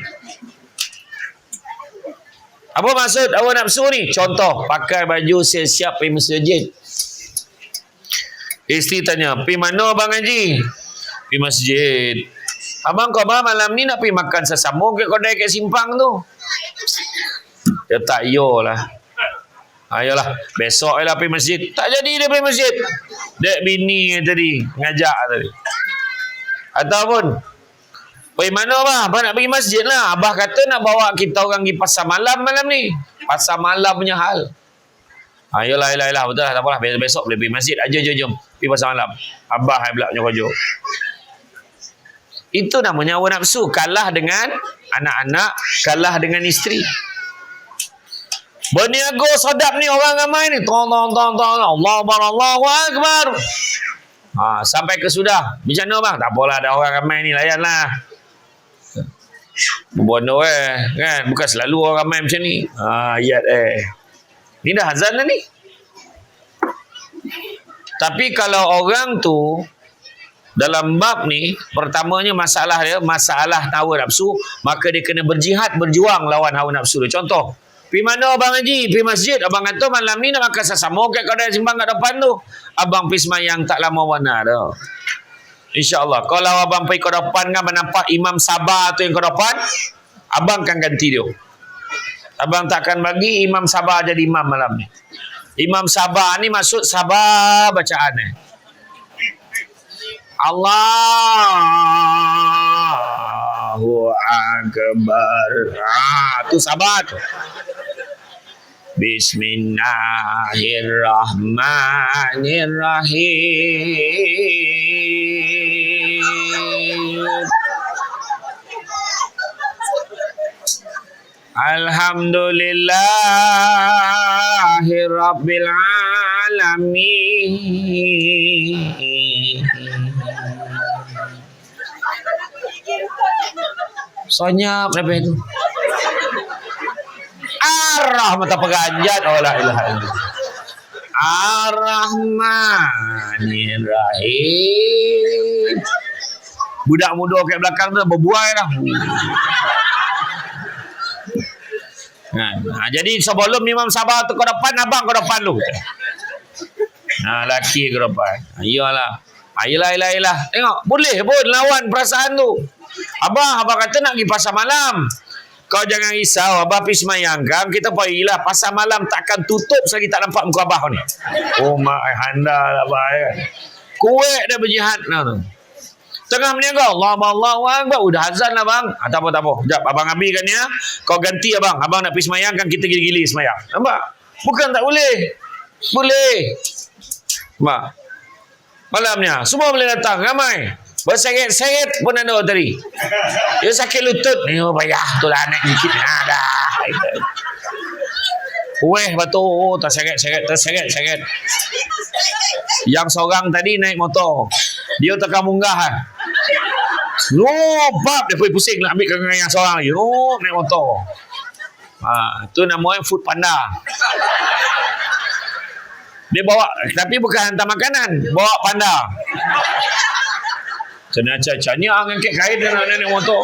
Apa maksud hawa nafsu ni? Contoh, pakai baju siap-siap pergi masjid. Isteri tanya, pergi mana Abang Haji? Pergi masjid. Abang kau malam ni nak pergi makan sesama ke kedai kat simpang tu? Dia tak, yolah. Ayolah, besok lah pergi masjid. Tak jadi dia pergi masjid. Dek bini tadi ngajak tadi. Ataupun pergi mana Abah? Abah nak pergi masjid lah. Abah kata nak bawa kita orang pergi pasar malam ni. Pasar malam punya hal. Ayolah, betul lah, tak apalah. Besok boleh pergi masjid. Jom. Pergi pasar malam. Abah yang pula nyokok. Itu namanya hawa nafsu. Kalah dengan anak-anak, kalah dengan isteri. Berniaga sedap ni orang ramai ni. Tong. Allahu Akbar. Sampai ke sudah. Macam mana bang? Tak apalah, ada orang ramai ni, layanlah. Berbono kan? Bukan selalu orang ramai macam ni. Ayat ni dah azan dah ni. Tapi kalau orang tu dalam bab ni, pertamanya masalah hawa nafsu, maka dia kena berjuang lawan hawa nafsu dia. Contoh, pergi mana Abang Haji? Pergi masjid. Abang kata malam ni nak makan sesama kat kedai simpang kat depan tu. Abang pergi semayang tak lama warna dah. InsyaAllah. Kalau abang pergi ke depan kan nampak imam sabar tu yang ke depan, abang akan ganti dia. Abang takkan bagi imam sabar jadi imam malam ni. Imam sabar ni maksud sabar bacaan ni. Allahu Akbar. Tu sabar tu. Bismillahirrahmanirrahim. Alhamdulillahirabbil alamin. Sonyap lepas tu. Mata peganjat. La ilaha illallah. Ar-Rahmanir-Rahim. Budak muda kat belakang tu berbuai dah. Jadi sebelum imam sabar tu ke depan, abang ke depan lu. Laki ke depan. Iyalah. Ayolah. Tengok, boleh pun lawan perasaan tu. Abang kata nak pergi pasar malam. Kau jangan risau, abah pergi semayang kan. Kita pergilah, pasar malam takkan tutup selagi tak nampak muka abah ni. Oh mak, handal abah kan. Kuek dah berjihad tu. Tengah berniaga, Allahu Akbar. Udah azan lah bang. Tak apa. Sekejap, abang habiskan ya. Kau ganti abang. Abang nak pergi semayang kan, kita gili-gili semayang. Nampak? Bukan tak boleh. Boleh. Nampak? Malamnya, semua boleh datang. Ramai. Berseret-seret pun ada tadi. Dia sakit lutut. Ni payah tu lah naik dikit. Dah. Batu. Terseret. Yang seorang tadi naik motor. Dia tekan munggah. Bab dia pergi pusing nak ambil dengan yang seorang lagi. Naik motor. Tu namanya food panda. Dia bawa, tapi bukan hantar makanan, bawa panda. Kena cacanya angin kek kain dan naik motor.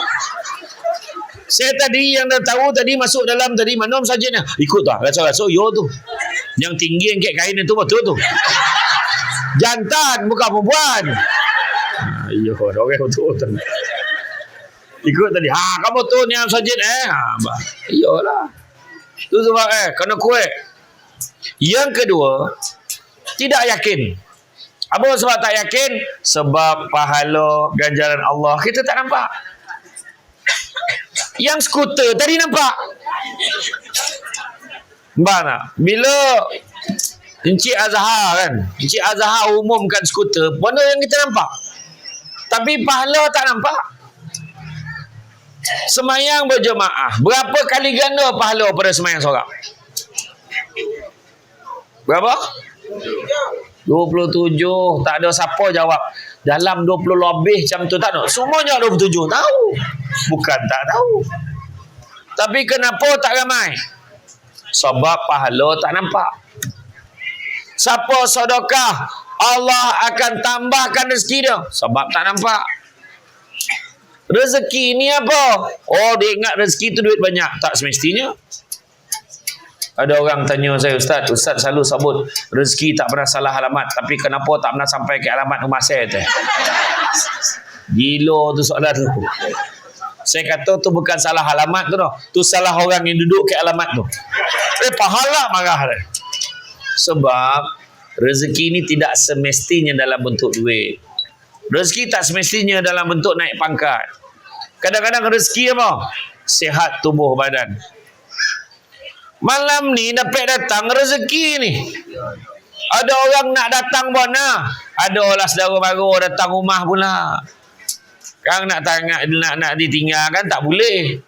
Saya tadi yang dah tahu tadi masuk dalam tadi mana sajidnya. Ikut tak? Rasa-rasa yo tu. Yang tinggi yang kek kain itu betul tu. Jantan bukan perempuan. Iyo, orang betul tu. Ikut tadi. Kamu tu ni yang sajid iyalah. Tu sebab kena kuat. Yang kedua, tidak yakin. Apa sebab tak yakin? Sebab pahala ganjaran Allah kita tak nampak. Yang skuter tadi nampak. Nampak tak? Bila Encik Azhar kan, Encik Azhar umumkan skuter, benda yang kita nampak. Tapi pahala tak nampak. Semayang berjemaah, berapa kali ganda pahala pada semayang seorang? Berapa? 27. Tak ada siapa jawab. Dalam 20 lebih macam tu tak ada. Semua jawab 27. Tahu. Bukan tak tahu. Tapi kenapa tak ramai? Sebab pahala tak nampak. Siapa sedekah, Allah akan tambahkan rezeki dia. Sebab tak nampak. Rezeki ni apa? Oh, dia ingat rezeki tu duit banyak. Tak semestinya. Ada orang tanya saya, Ustaz selalu sebut rezeki tak pernah salah alamat, tapi kenapa tak pernah sampai ke alamat rumah saya tu? Gila tu soalan tu. Saya kata tu bukan salah alamat tu dah. Tu salah orang yang duduk ke alamat tu. Pahala marah dia. Sebab rezeki ni tidak semestinya dalam bentuk duit. Rezeki tak semestinya dalam bentuk naik pangkat. Kadang-kadang rezeki apa? Sihat tubuh badan. Malam ni dapat datang rezeki ni. Ada orang nak datang mana? Ada lah saudara baru datang rumah pula. Kan nak ditinggal kan tak boleh.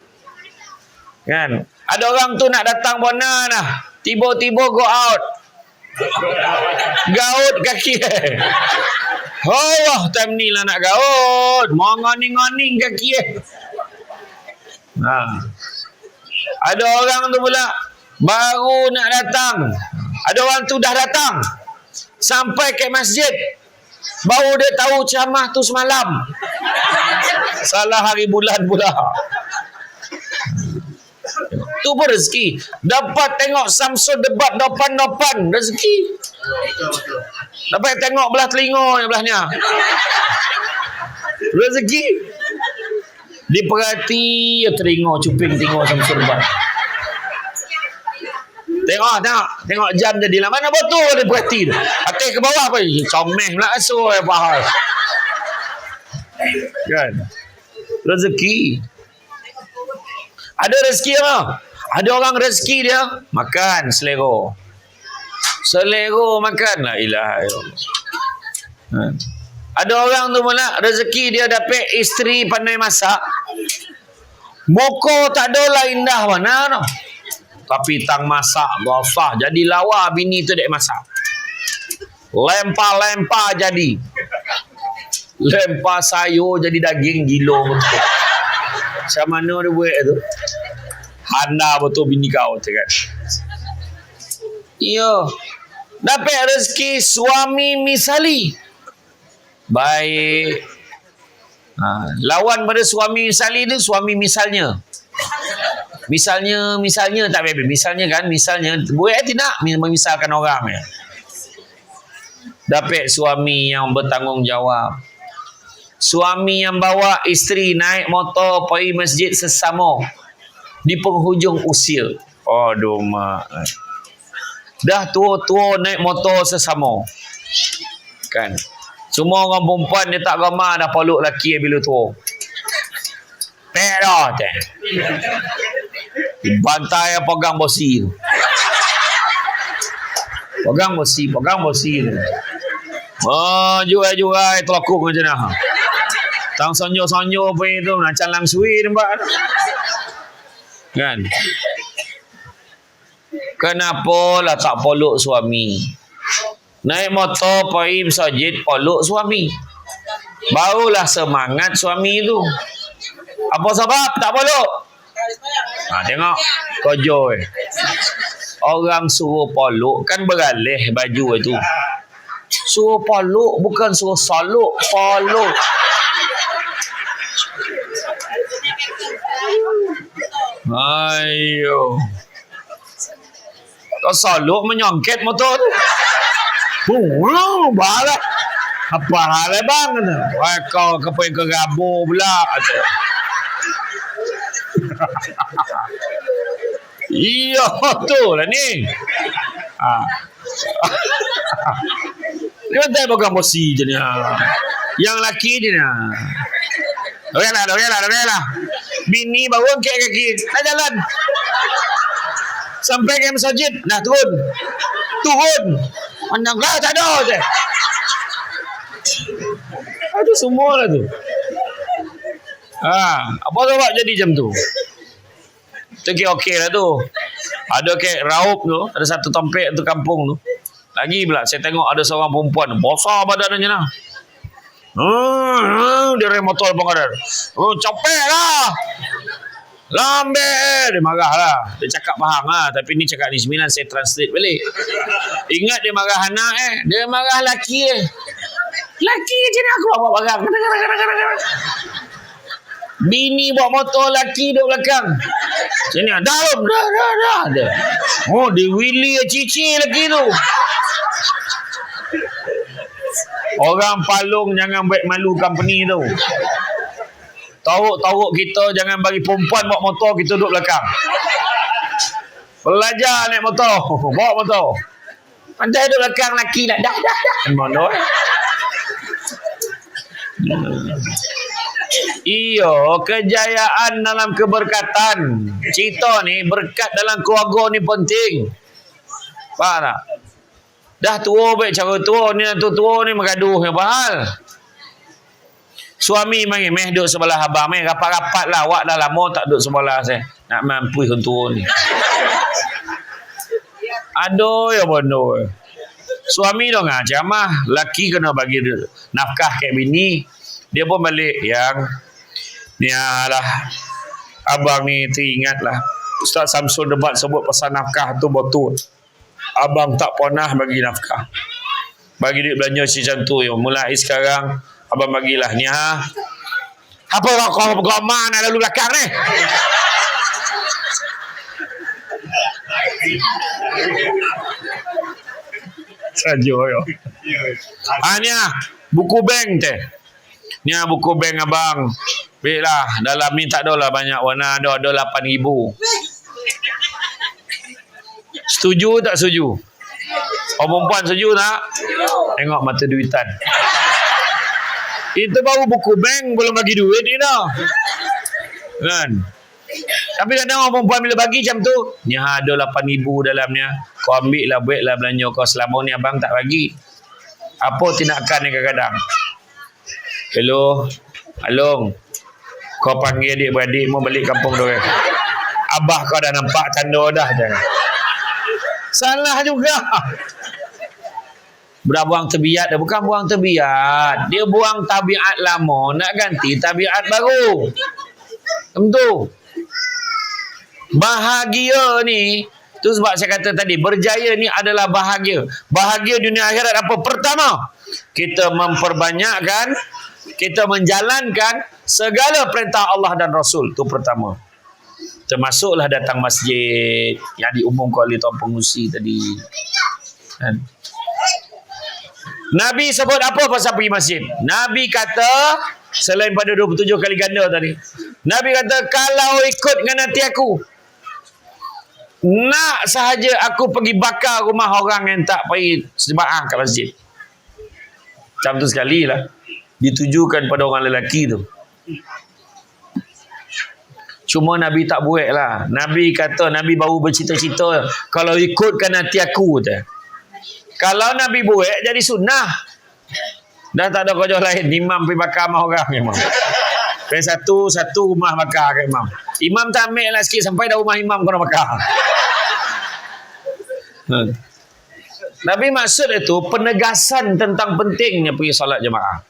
Kan? Ada orang tu nak datang mana nah. Tiba-tiba go out. Gaut kaki. Oh, time ni lah nak gaut. Mau ngoning-ngoning kaki. Ada orang tu pula baru nak datang. Ada orang tu dah datang sampai ke masjid, baru dia tahu ceramah tu semalam. Salah hari bulan pula. Tu pun rezeki. Dapat tengok Samsung debat depan-depan, rezeki. Dapat tengok belah telinga yang belahnya, rezeki. Diperhati telinga cuping tengok Samsung debat. Tengok jam jadi lah. Mana betul dia perhati tu. Atas ke bawah apa? Comel pula asuh faham. Kan? Rezeki. Ada rezeki apa? Ada orang rezeki dia makan selera. Selera makan. La ilaha illallah. Ada orang tu pula rezeki dia dapat isteri pandai masak. Muka tak ada lah indah mana no. Tapi tang masak basah jadi lawa bini tu dek masak. Lempar jadi. Lempar sayur jadi daging gila betul. Macam mana dia buat tu? Handa betul bini kau tu kan. Ya. Dapat rezeki suami misali. Baik. Lawan pada suami misali tu suami misalnya. Misalnya tak baik. Misalnya buat tidak memisahkan orang ya. Dapat suami yang bertanggungjawab. Suami yang bawa isteri naik motor pergi masjid sesama di penghujung usia. Aduh mak. Dah tua-tua naik motor sesama. Kan. Semua orang perempuan dia tak ramah dah peluk lelaki bila tua. Pek dah tak. Bantai yang pegang bosi tu. Pegang bosi tu. Jual telakuk macam mana. Tang sonyo apa itu macam langsui nampak. Kan? Kenapa lah tak peluk suami? Naik motor pergi masjid peluk suami. Barulah semangat suami tu. Apa sebab tak peluk? Tengok kojo orang suruh peluk kan beralih baju itu. Suruh peluk bukan suruh saluk, peluk. Ayo. Kau selalu menyongket motor tu. Balah. Apa hal bang? Wah, kau kepoin ke gabu pula. Iya tu lah ni. Dia tak bukan bosi je ni. Yang laki je ni. Okey lah. Bini baru angkat kaki. Dah jalan. Sampai ke masjid. Nah, turun. Pandang lah, tak ada je. Ada semua lah tu. Apa sebab jadi jam tu? Tu okey lah tu. Ada kek raup tu. Ada satu tompek tu kampung tu. Lagi pula saya tengok ada seorang perempuan. Besar badannya lah. Dia rem motor pun ada. Capek lah. Lambat. Dia marah lah. Dia cakap faham lah. Tapi ni cakap ni 9 saya translate balik. Ingat dia marah anak dia marah laki laki je ni aku bawa barang. Bini bawa motor, laki duduk belakang. Sini dalam dah. Dia Willy cici lagi tu. Orang Palung jangan buat malu company tu. Tahu kita jangan bagi perempuan bawa motor, kita duduk belakang. Belajar naik motor, bawa motor. Pandai duduk belakang laki nak dah. Mana Iyo, kejayaan dalam keberkatan. Cerita ni berkat dalam keluarga ni penting. Faham tak? Dah tua baik cara tua ni mengaduh yang bahal. Suami mari meh duduk sebelah abang, meh rapat-rapat lah. Awak dah lama tak duduk sebelah saya. Nak mampu orang tua ni. Aduh ya bodoh. Suami dong ceramah, laki kena bagi nafkah kat bini. Dia pun balik yang ni lah. Abang ni teringatlah Ustaz Samsul debat sebut pasal nafkah tu betul. Abang tak pernah bagi nafkah. Bagi duit belanja macam tu. Mulai sekarang abang bagilah ni Apa kau mana lalu belakang ni? Saja yo. Ni buku bank teh. Ni buku bank abang. Baiklah, dalam ni tak adalah banyak warna, ada 8,000. Setuju tak setuju? Orang perempuan setuju tak? Tengok mata duitan. Itu baru buku bank belum bagi duit ni dah. Kan? Tapi kadang orang perempuan bila bagi macam tu, ni ada 8,000 dalamnya. Kau ambil lah, buatlah belanja kau selama ni abang tak bagi. Apa tindakan ni kadang-kadang? Hello, Along. Kau panggil adik-beradik mau balik kampung dia. Abah kau dah nampak tanda dah jangan. Salah juga. Buang terbiat dah. Bukan buang terbiat. Dia buang tabiat lama. Nak ganti tabiat baru. Tentu. Bahagia ni. Tu sebab saya kata tadi. Berjaya ni adalah bahagia. Bahagia dunia akhirat apa? Pertama. Kita memperbanyakkan. Kita menjalankan segala perintah Allah dan Rasul. Itu pertama. Termasuklah datang masjid yang diumumkan oleh Tuan Pengurusi tadi. Kan? Nabi sebut apa pasal pergi masjid? Nabi kata, selain pada 27 kali ganda tadi, Nabi kata, kalau ikut dengan hati aku, nak sahaja aku pergi bakar rumah orang yang tak pergi sembahang kat masjid. Macam tu sekali lah. Ditujukan pada orang lelaki tu. Cuma Nabi tak buat lah. Nabi kata, Nabi baru bercita-cita kalau ikutkan hati aku tu. Kalau Nabi buat jadi sunnah. Dah tak ada kerja lain. Imam pergi bakar rumah orang memang. Satu rumah bakar kat imam. Imam tak ambil lah sikit sampai dah rumah imam kena bakar. Nabi maksud itu penegasan tentang pentingnya pergi solat jemaah.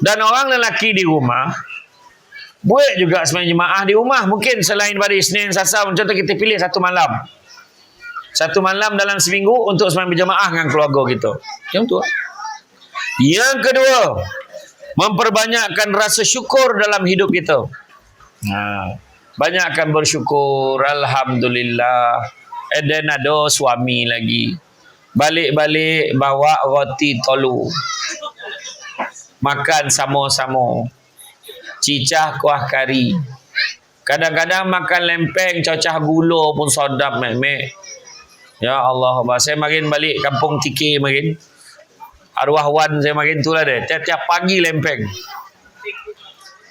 Dan orang lelaki di rumah buat juga sebenarnya jemaah di rumah. Mungkin selain pada Isnin, Selasa, contoh kita pilih satu malam. Satu malam dalam seminggu untuk sembahyang berjemaah dengan keluarga kita. Macam tu. Yang kedua, memperbanyakkan rasa syukur dalam hidup kita. Banyakkan bersyukur. Alhamdulillah. And then ada suami lagi. Balik-balik bawa roti tolu. Makan sama-sama. Cicah kuah kari. Kadang-kadang makan lempeng, cocah gula pun sedap, mek. Ya Allah, saya makin balik kampung TK makin. Arwah wan saya makin tu lah dia. Tiap-tiap pagi lempeng.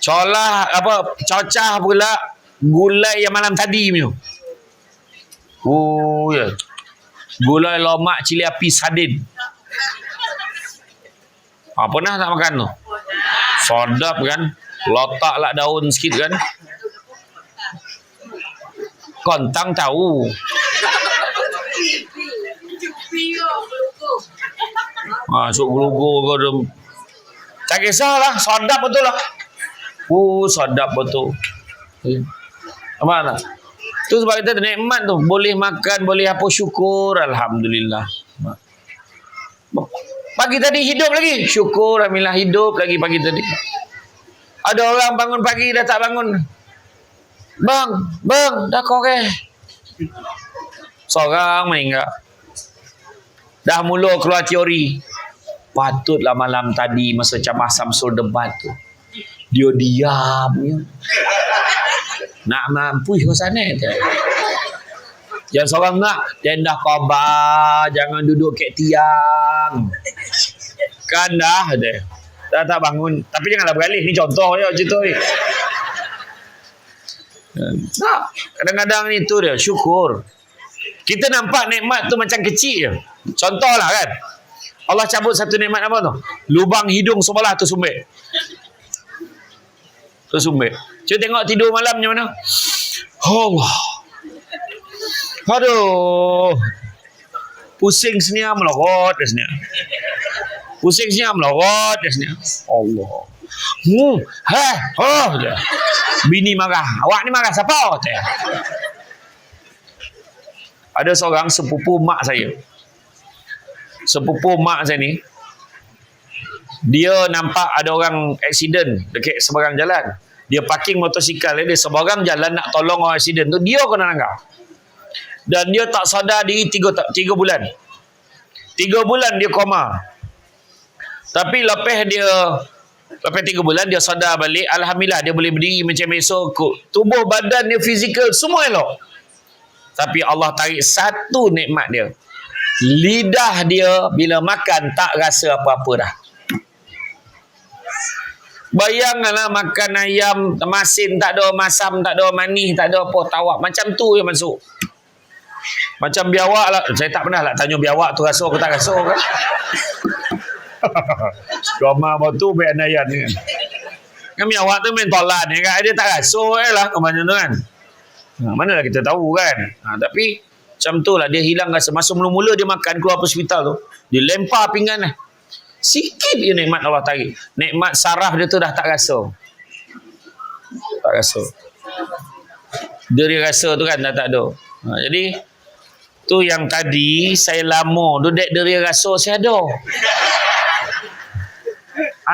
Cocah pula gulai yang malam tadi punya. Oh ya. Gulai lomak cili api sardin. Pernah tak makan tu? Sedap kan? Letaklah daun sikit kan? Kontang tahu. Masuk gelugu ke dalam. Tak kisahlah, sedap betul lah. Sedap betul. Mana? Tu sebab kita nikmat tu, boleh makan, boleh apa, syukur, alhamdulillah. Pagi tadi hidup lagi, syukur, alhamdulillah hidup lagi pagi tadi. Ada orang bangun pagi dah tak bangun. Bang, dah kau ke? Seorang meninggal. Dah mula keluar teori. Patutlah malam tadi masa Ceramah Samsul debat tu, dia diam je. Nak mampu ke sana tu. Yang seorang nak, dia dah khabar, jangan duduk kat tiang. Kan dah dia. Dah tak bangun. Tapi janganlah beralih. Ni contoh je cerita ni. Nah, kadang-kadang ni tu dia, syukur. Kita nampak nikmat tu macam kecil je. Contohlah kan, Allah cabut satu nikmat apa tu? Lubang hidung sebelah tu sumbek. Tu sumbek. Cuba tengok tidur malam macam mana? Allah. Aduh. Pusing senyap melorot dah senyap. Pusing senyap melorot dah senyap. Allah. Bini marah. Awak ni marah siapa? Ada seorang sepupu mak saya. Sepupu mak saya ni, dia nampak ada orang aksiden dekat seberang jalan. Dia parking motosikal dia seberang jalan nak tolong orang aksiden tu, dia kena langgar. Dan dia tak sadar diri 3 bulan. 3 bulan dia koma. Tapi lepas 3 bulan dia sadar balik, alhamdulillah dia boleh berdiri macam esok. Tubuh badan dia, fizikal semua elok. Tapi Allah tarik satu nikmat dia. Lidah dia bila makan tak rasa apa-apa dah. Bayangkanlah makan ayam masin, tak ada masam, tak ada manis, tak ada apa, tawak. Macam tu je masuk. Macam biawak lah. Saya tak pernah lah tanya biawak tu rasa ke tak rasa kan. Roma batu baik anayan ni kan. Kan biawak tu main tolan ni kan. Dia tak rasa lah kemana tu kan. Manalah kita tahu kan. Tapi macam tu lah, dia hilang rasa. Masa mula-mula dia makan keluar hospital tu, dia lempar pinggan lah. Sikit je nikmat Allah tarik. Nikmat saraf dia tu dah tak rasa. Tak rasa. Dia rasa tu kan dah tak ada. Jadi tu yang tadi saya lama duduk dia rasa saya ada.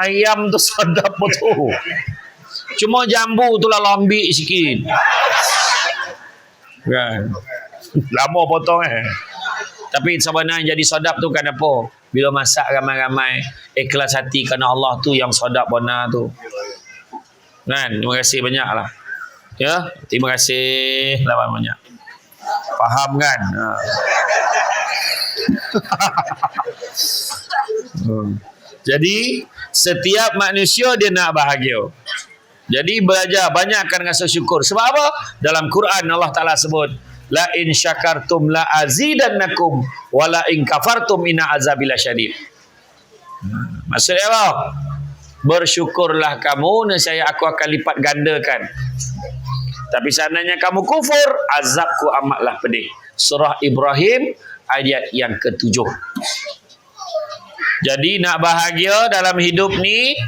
Ayam tu sedap betul. Cuma jambu tu lah lambik sikit. Kan. Lama potong Tapi sebenarnya jadi sedap tu kan apa? Bila masak ramai-ramai, ikhlas hati kerana Allah tu yang sedap benar tu. Kan? Terima kasih banyak lah. Ya, terima kasih banyak. Faham kan? Jadi setiap manusia dia nak bahagia. Jadi belajar banyakkan rasa syukur. Sebab apa? Dalam Quran Allah Ta'ala sebut, la in syakartum la azidannakum wa la in kafartum inna azabi lasyadid. Maksudnya apa? Bersyukurlah kamu, nescaya aku akan lipat gandakan. Tapi seandainya kamu kufur, azabku amatlah pedih. Surah Ibrahim ayat yang ke-7. Jadi nak bahagia dalam hidup ni,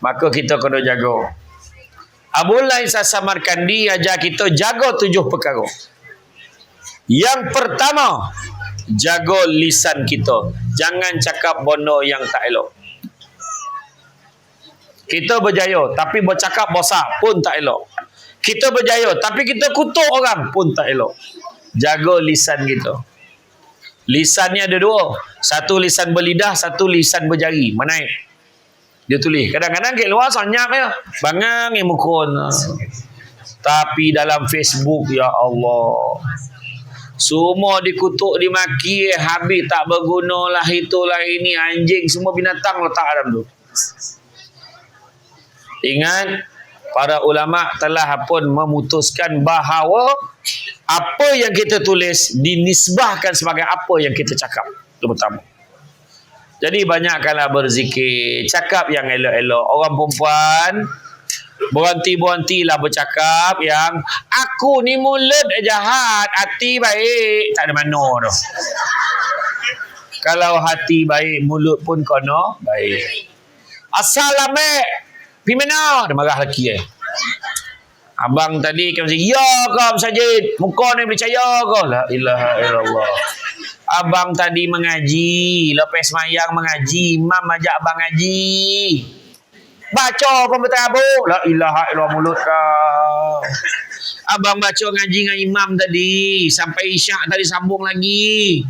maka kita kena jaga. Abdullah Samarkandi ajar kita jaga 7 perkara. Yang pertama, jaga lisan kita. Jangan cakap benda yang tak elok. Kita berjaya, tapi bercakap bosak pun tak elok. Kita berjaya, tapi kita kutuk orang pun tak elok. Jaga lisan kita. Lisan ni ada dua. Satu lisan berlidah, satu lisan berjari. Menaik. Dia tulis. Kadang-kadang kat luar senyap ya. Bangang yang mukun. Tapi dalam Facebook, ya Allah. Semua dikutuk, dimaki, habis tak berguna lah, itulah ini, anjing, semua binatang letak dalam tu. Ingat, para ulama telah pun memutuskan bahawa apa yang kita tulis dinisbahkan sebagai apa yang kita cakap. Itu pertama. Jadi banyakkanlah berzikir, cakap yang elok-elok. Orang perempuan berhenti-berhentilah bercakap yang aku ni mulut jahat, hati baik. Tak ada mana tu. Kalau hati baik, mulut pun kono baik. Asal ambek pergi mana? Dia marah lelaki Abang tadi kan macam, ya kau Sajid, muka ni percaya kau. La ilaha illallah. Abang tadi mengaji, lepas semayang mengaji, imam ajak abang ngaji. Baca pun bertabuk. La ilaha illallah, mulut kau. Abang baca ngaji dengan imam tadi, sampai isyak tadi sambung lagi.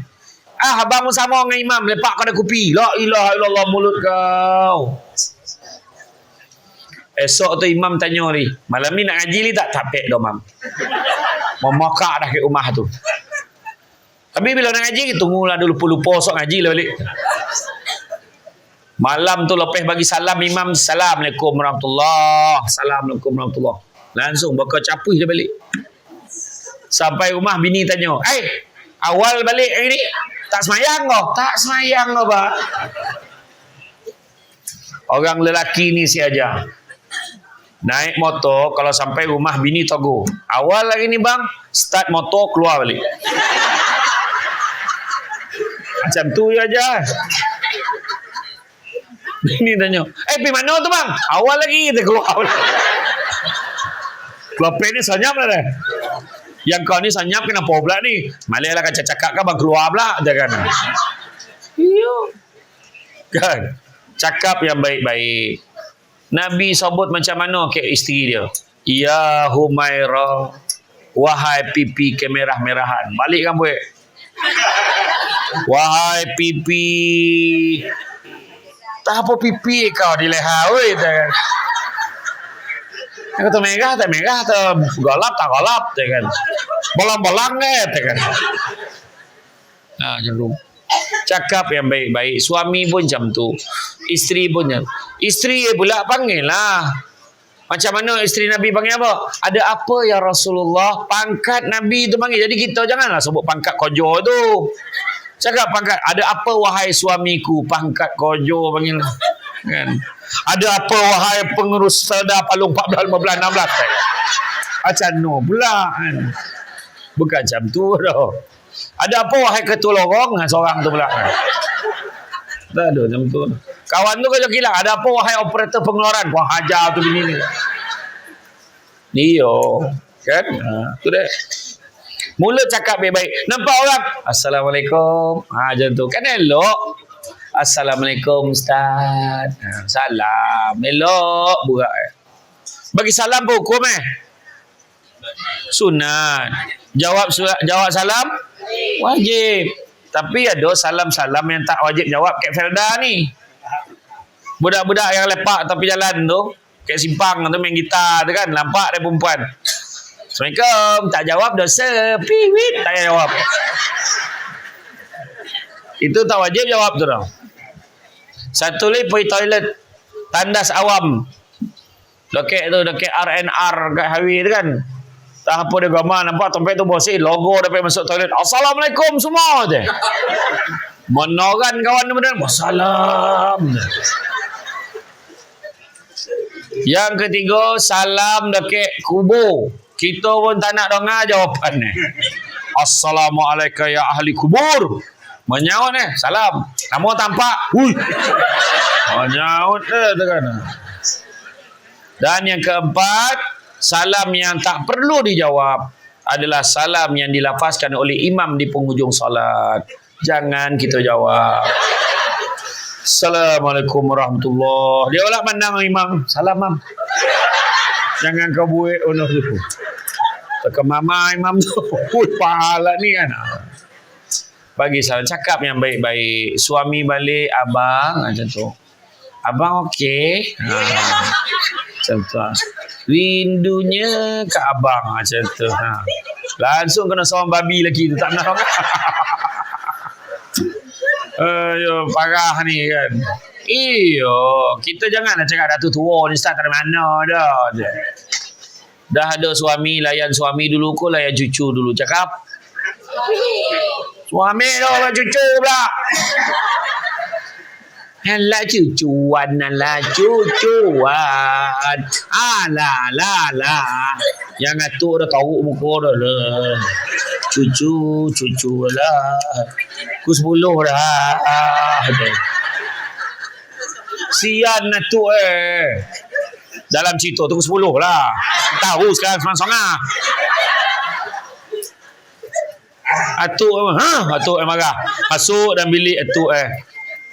Abang pun sama dengan imam, lepak kau ada kopi. La ilaha illallah, mulut kau. Esok tu imam tanya ni, malam ni nak ngaji ni tak? Tapek dah mam. Memakak dah ke rumah tu. Tapi bila nak ngaji, tunggulah dulu, lupa esok ngaji lah balik. Malam tu lepas bagi salam imam, Assalamualaikum warahmatullahi. Assalamualaikum warahmatullahi. Langsung bakal capuh dia balik. Sampai rumah bini tanya, awal balik hari ni tak semayang kau? Tak semayang kau, Pak. Orang lelaki ni si aja. Naik motor, kalau sampai rumah bini togo. Awal lagi ni bang, start motor keluar balik. Macam tu je aja. Bini tanya, pergi mana tu bang? Awal lagi kita keluar balik. Keluar ni senyap lah dah. Yang kau ni senyap kenapa pula ni? Malah lah kan cakap kan bang keluar pula. Jangan. Iya. Kan? Cakap yang baik-baik. Nabi sebut macam mana ke isteri dia? Ya Humairah, wahai pipi kemerah-merahan. Balik kan buat? Wahai pipi. Tak apa pipi kau di leher. Aku tu merah tak merah, tu golap tak golap, kan? Bolang-bolang kan? Macam tu. Cakap yang baik-baik. Suami pun macam tu. Isteri pun macam tu. Isteri pula panggil lah. Macam mana isteri Nabi panggil apa? Ada apa ya Rasulullah? Pangkat Nabi tu panggil. Jadi kita janganlah sebut pangkat kojo tu. Cakap pangkat. Ada apa wahai suamiku? Pangkat kojo panggil. Kan? Ada apa wahai pengurus Selda Palung 14, 15, 16? Macam no pula. Kan? Bukan macam tu dah. Ada apa wahai ketua lorong? Seorang tu pula. Tak ada macam tu. Kawan tu kalau kilang, ada apa wahai operator pengeluaran? Wah hajar tu bini ni. Iyo. Kan? Tu deh. Mulut cakap baik-baik. Nampak orang? Assalamualaikum. Macam tu. Kan elok. Assalamualaikum Ustaz. Salam. Elok. Burak. Bagi salam pun hukum sunat. Jawab salam wajib. Tapi ada salam-salam yang tak wajib jawab kat Felda ni. Budak-budak yang lepak tepi jalan tu, kat simpang tu main gitar tu kan, nampak dia perempuan. Assalamualaikum, tak jawab dosa. Piwit, tak jawab. Itu tak wajib jawab tu dah. Satu lagi pergi toilet tandas awam. Dekat tu, dekat R&R kat highway tu kan. Tak apa dia gambar, nampak tempat tu bosin, logo dapat masuk toilet. Assalamualaikum semua je. Menoran kawan tu benar. Wassalam. Yang ketiga, salam dekat kubur. Kita pun tak nak dengar jawapan ni. Assalamualaikum ya ahli kubur. Menyaut salam. Kamu tampak. Menyaut kan. Dan yang keempat, salam yang tak perlu dijawab adalah salam yang dilafazkan oleh imam di penghujung solat. Jangan kita jawab. Assalamualaikum warahmatullahi. Dia pula pandang imam. Salam mam. Jangan kau buat ono tu. Ke mama imam tu. Pahala ni kan. Bagi salam cakap yang baik-baik. Suami balik, abang macam tu. Abang okey. Macam tu. Rindunya ke abang macam tu. Langsung kena seorang babi lagi tu. Tak nak orang. Parah ni kan. Kita janganlah cakap Datuk tua ni start dari mana dah. Dah ada suami, layan suami dulu ko, layan cucu dulu. Cakap. Suami tu lah cucu pula. Alah cucuan. Alah. Yang atuk dah tahu muka dah lah. Cucu lah. Ku 10 dah. Sian atuk dalam cerita tu ku 10 lah. Tahu sekarang semang-semang. Atuk marah. Masuk dalam bilik atuk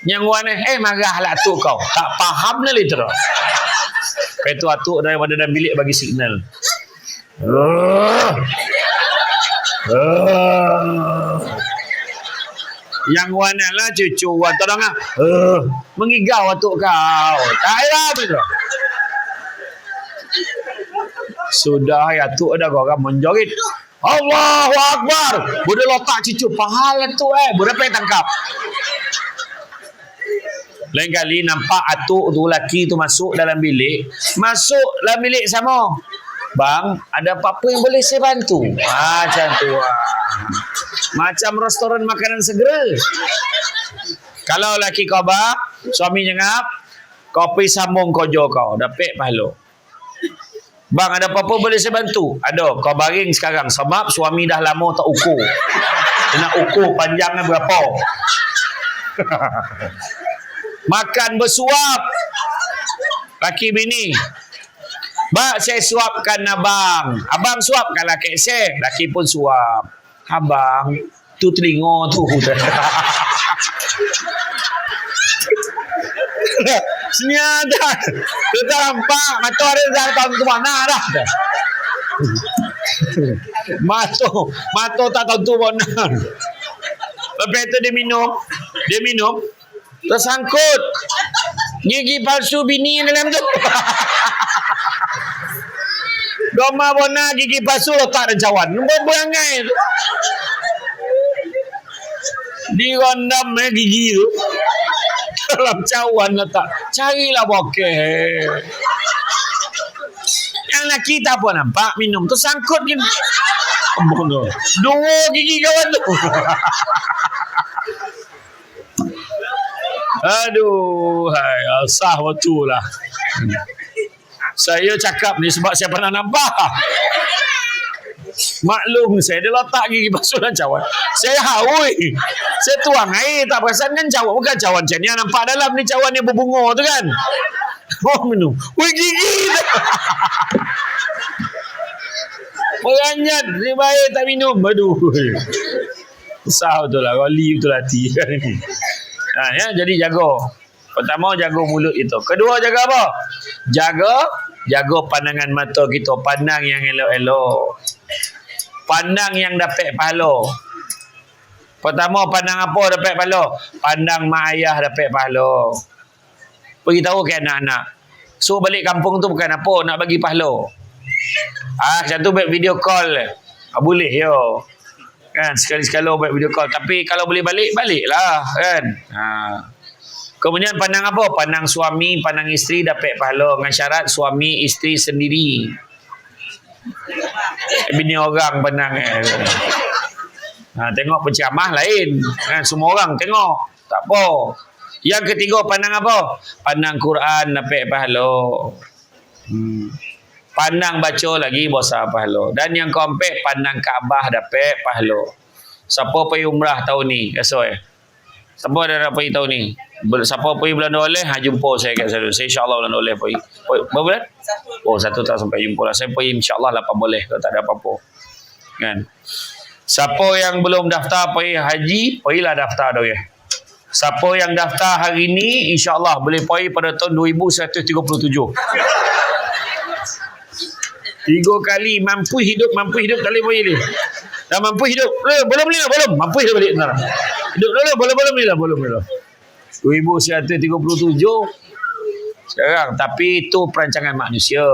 Yang wan marahlah atuk kau. Tak faham lah literal. Lepas tu atuk daripada dalam bilik bagi signal. Yang wan lah cucu wan tu dengar. Mengigau atuk kau. Tak ada betul. Sudah atuk ada orang menjorit. Allahu Akbar. Budak lotak cucu pahala tu budak pengen tangkap. Lain kali nampak atuk tu lelaki tu masuk dalam bilik sama. Bang, ada apa-apa yang boleh saya bantu? Macam tu. Macam restoran makanan segera. Kalau lelaki kau suami nyengap, kau pergi sambung kojo kau, dapat pahala. Bang, ada apa-apa boleh saya bantu? Ada, kau baring sekarang sebab suami dah lama tak ukur. Dia nak ukur panjangnya berapa. Makan bersuap. Laki bini. Bak, saya suapkan abang. Abang suapkan laki saya. Laki pun suap. Abang, tu telinga tu. Senyata. Kita nampak mata dia dah tahu tu mana dah. Mata tak tahu tu mana. Lepas tu dia minum. Tersangkut. Gigi palsu bini dalam tu. Doma bona gigi palsu letak dalam cawan. Berangai tu. Dirondam gigi tu. Dalam cawan letak. Carilah bokeh. Yang lelaki tak apa nampak minum tu sangkut gini. Dua gigi kawan tu. Aduh, asah betul lah. Saya cakap ni sebab saya pernah nampak. Maklum saya dia letak gigi basuh dalam cawan. Saya haui. Saya tuang air tak perasan kan cawan. Bukan cawan macam ni yang nampak dalam ni cawan yang berbunga tu kan. Oh minum. Wih gigi. Meranyat. Ni baik tak minum. Aduh. Besar betul lah. Roli betul hati. Jadi jaga. Pertama jaga mulut itu. Kedua jaga apa? Jaga pandangan mata kita. Pandang yang elok-elok. Pandang yang dapat pahala. Pertama pandang apa dapat pahala? Pandang mak ayah dapat pahala. Beritahu ke anak-anak. So balik kampung tu bukan apa, nak bagi pahala. Macam tu buat video call. Boleh yo. Kan sekali-sekala buat video call. Tapi kalau boleh baliklah kan. Kemudian pandang apa? Pandang suami, pandang isteri dapat pahala dengan syarat suami isteri sendiri. Bini orang pandang tengok penceramah lain kan, semua orang tengok tak apa. Yang ketiga pandang apa? Pandang Quran dapat pahala. Pandang baca lagi besar pahala. Dan yang keempat pandang Kaabah dapat pahala. Siapa pergi umrah tahun ni? Siapa dah pergi tahun ni? Siapa pergi bulan oleh jumpa saya kat sana. Saya insya-Allah bulan oleh pergi. Berapa bulan? Oh, 1 tak sampai jumpa lah. Saya pergi insya-Allah 8 boleh kalau tak ada apa-apa. Kan? Siapa yang belum daftar pergi haji, pergilah daftar dah ya. Siapa yang daftar hari ni insya-Allah boleh pergi pada tahun 2137. 3 kali mampu hidup tak boleh ni. Dah mampu hidup. Belum ni lah, belum. Mampu hidup balik sekarang. Hidup dulu, belum ni lah, belum. 1937 sekarang. Tapi itu perancangan manusia.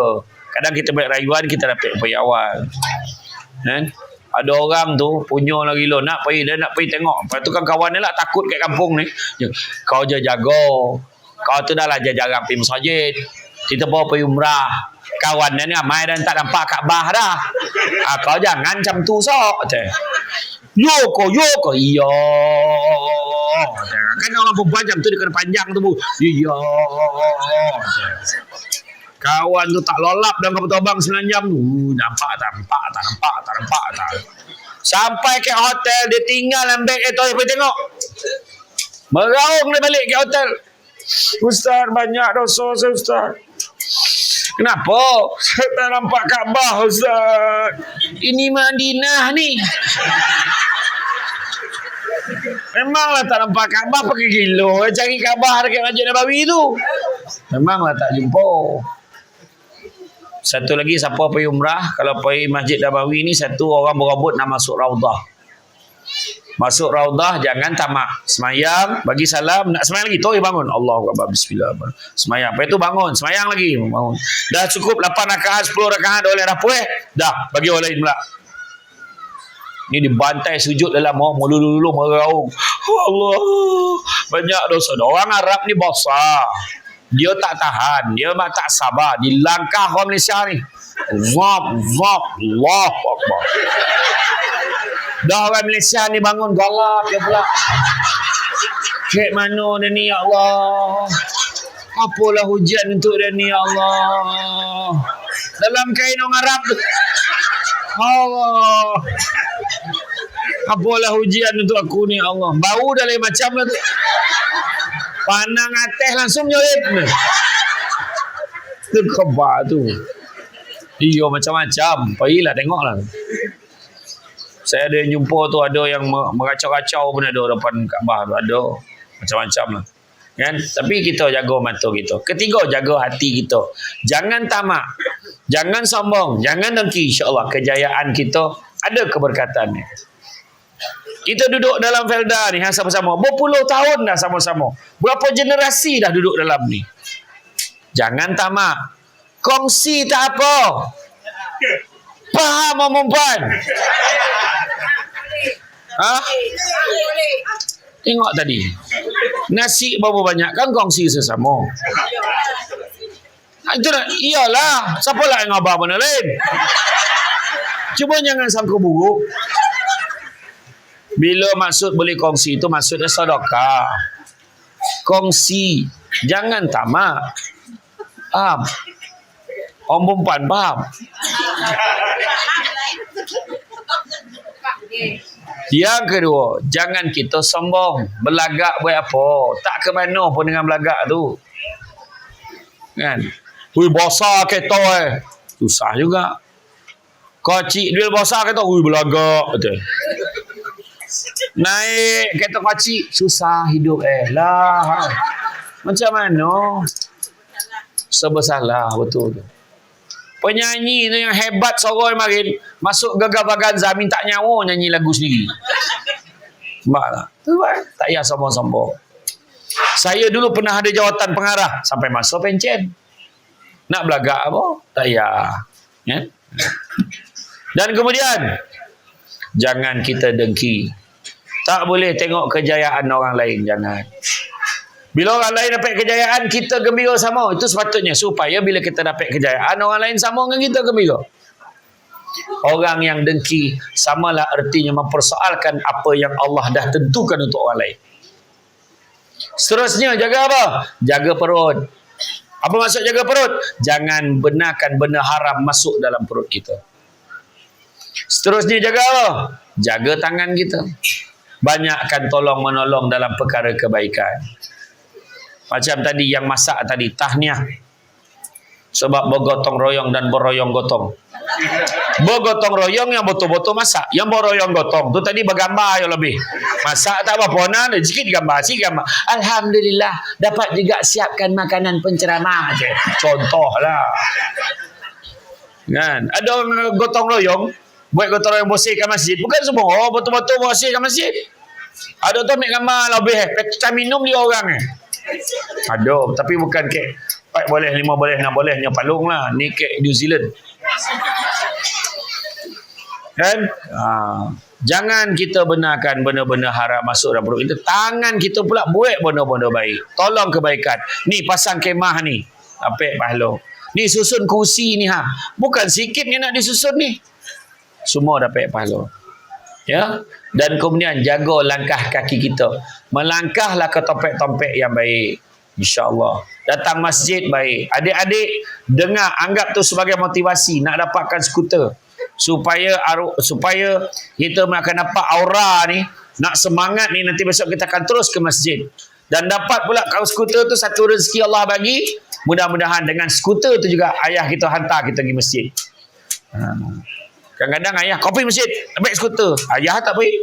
Kadang kita buat rayuan, kita dapat pergi awal. Kan? Ada orang tu punya lagi lo nak pergi tengok. Lepas tu kan kawan dia lah takut kat kampung ni. Kau je jaga. Kau tu dah lah jarang pergi masjid. Kita bawa pergi umrah. Kawan dia ni mai dan tak nampak Kaabah dah. Kau jangan macam tu sok. Yo ko. Iya. Kan orang perempuan macam tu dia kena panjang tu bu. Iya. Kawan tu tak lolap dalam kapal terbang 9 jam tu. Nampak tak. Sampai ke hotel, dia tinggal dalam beg tu. Dia pergi tengok. Meraung dia balik ke hotel. Ustaz, banyak dosa saya, Ustaz. Kenapa? Saya tak nampak Kaabah, Ustaz. Ini Madinah ni. Memanglah tak nampak Kaabah, pakai kilo. Cari Kaabah dekat Masjid Nabawi tu. Memanglah tak jumpa. Satu lagi, siapa pergi umrah, kalau pergi Masjid Nabawi ni, satu orang berabot nak masuk Raudah. Masuk Raudah, jangan tamak. Semayang, bagi salam, nak semayang lagi, toh bangun. Allahu Akbar, bismillah. Semayang, lepas itu bangun, semayang lagi. Bangun. Dah cukup 8 rakaat, 10 rakaat, dah boleh dah puas. Dah, bagi orang lain pula. Ni dibantai sujud dalam lulu meraung. Allah, banyak dosa. Orang Arab ni basah. Dia tak tahan, dia tak sabar. Di langkah orang Malaysia ni. Zap, Allah Akbar. Dah orang Malaysia ni bangun galak dia pula. Cik mana dia ni, ya Allah. Apalah hujan untuk dia ni, ya Allah. Dalam kain orang Arab tu. Allah. Apalah hujan untuk aku ni, ya Allah. Bau dah lain macam lah tu. Pandang atas langsung nyoret. Itu khabar tu. Iya macam-macam. Pergilah tengoklah. Saya ada yang jumpa tu, ada yang meracau-racau pun ada depan Kaabah tu. Ada. Macam-macam lah. Kan? Tapi kita jaga mata kita. Ketiga, jaga hati kita. Jangan tamak. Jangan sombong. Jangan dengki. InsyaAllah kejayaan kita ada keberkatannya. Kita duduk dalam Felda ni sama-sama. Berpuluh tahun dah sama-sama. Berapa generasi dah duduk dalam ni. Jangan tamak. Kongsi tak apa. Faham perempuan? Tengok tadi. Nasi berapa banyak kan kongsi sesama. Itu dah. Iyalah. Siapa lah yang abah benda lain? Cuma jangan sangka buruk. Bila maksud boleh kongsi itu maksudnya sedekah. Kongsi. Jangan tamak. Faham? Orang perempuan faham? Yang kedua, jangan kita sombong. Belagak buat apa? Tak ke mana pun dengan belagak tu. Kan? Hui, basah kereta susah juga. Kocik dia basah kereta. Hui, belagak. Betul. Naik kereta kocik susah hidup lah. Macam mana? Sebesalah betul tu. Penyanyi tu yang hebat suara kemarin masuk Gagal Vaganza minta nyawa nyanyi lagu sendiri. Nampak tak? Tak payah sombong-sombong. Saya dulu pernah ada jawatan pengarah sampai masuk pencen. Nak belagak apa? Tak payah. Ya? Dan kemudian jangan kita dengki. Tak boleh tengok kejayaan orang lain. Jangan. Bila orang lain dapat kejayaan, kita gembira sama. Itu sepatutnya. Supaya bila kita dapat kejayaan, orang lain sama dengan kita gembira. Orang yang dengki, samalah artinya mempersoalkan apa yang Allah dah tentukan untuk orang lain. Seterusnya, jaga apa? Jaga perut. Apa maksud jaga perut? Jangan benarkan benda haram masuk dalam perut kita. Seterusnya, jaga apa? Jaga tangan kita. Banyakkan tolong menolong dalam perkara kebaikan. Macam tadi yang masak tadi, tahniah. Sebab bergotong royong dan beroyong gotong. Bergotong royong yang betul-betul masak. Yang beroyong gotong tu tadi bergambar yang lebih. Masak tak apa-apa, nah, sikit gambar. Alhamdulillah, dapat juga siapkan makanan penceramah. Contohlah. Kan? Ada orang gotong royong, buat gotong royong bersihkan masjid. Bukan semua betul-betul bersihkan masjid. Ada tu ambil gambar lebih, pecah minum dia orang Ada, tapi bukan kek 4 boleh, 5 boleh, 6 boleh, nya palung lah. Ni kek New Zealand. Kan? Jangan kita benarkan benda-benda haram masuk dalam perut kita. Tangan kita pula buat benda-benda baik. Tolong kebaikan. Ni pasang kemah ni. Apik pahala. Ni susun kursi ni Bukan sikit ni nak disusun ni. Semua dapat pahala. Ya. Dan kemudian jaga langkah kaki kita. Melangkahlah ke topek-topek yang baik. InsyaAllah. Datang masjid baik. Adik-adik dengar, anggap tu sebagai motivasi nak dapatkan skuter. Supaya kita akan dapat aura ni, nak semangat ni, nanti besok kita akan terus ke masjid. Dan dapat pula kalau skuter tu satu rezeki Allah bagi, mudah-mudahan dengan skuter tu juga ayah kita hantar kita pergi masjid. Kadang-kadang ayah kau pergi masjid, ambil skuter. Ayah tak pergi.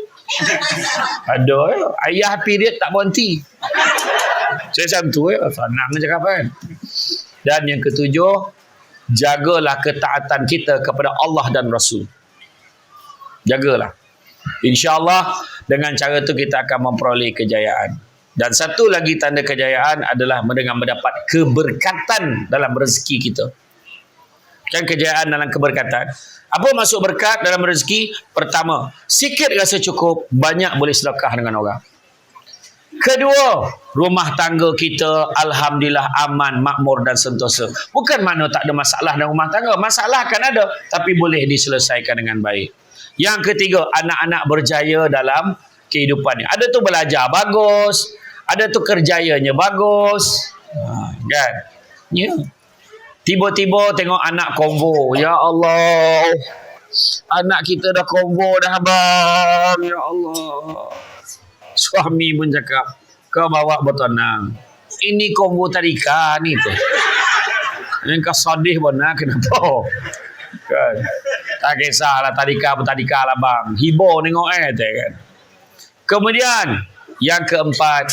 Ada ayah period tak berhenti. Saya macam tu senang cakap kan. Dan yang ketujuh, jagalah ketaatan kita kepada Allah dan Rasul. Jagalah. InsyaAllah dengan cara itu kita akan memperoleh kejayaan. Dan satu lagi tanda kejayaan adalah dengan mendapat keberkatan dalam rezeki kita. Kan kejayaan dalam keberkatan. Apa maksud berkat dalam rezeki? Pertama, sikit rasa cukup, banyak boleh sedekah dengan orang. Kedua, rumah tangga kita alhamdulillah aman, makmur dan sentosa. Bukan makna tak ada masalah dalam rumah tangga. Masalah akan ada, tapi boleh diselesaikan dengan baik. Yang ketiga, anak-anak berjaya dalam kehidupannya. Ada tu belajar bagus, ada tu kerjayanya bagus. Kan? Ya. Tiba-tiba tengok anak konvo. Ya Allah. Anak kita dah konvo dah abang. Ya Allah. Suami pun cakap, kau bawa bertenang. Ini konvo tadika ni tu. Kau sedih benar kenapa? Kan? Tak kisahlah tadika lah bang. Hibur tengok kan. Kemudian yang keempat,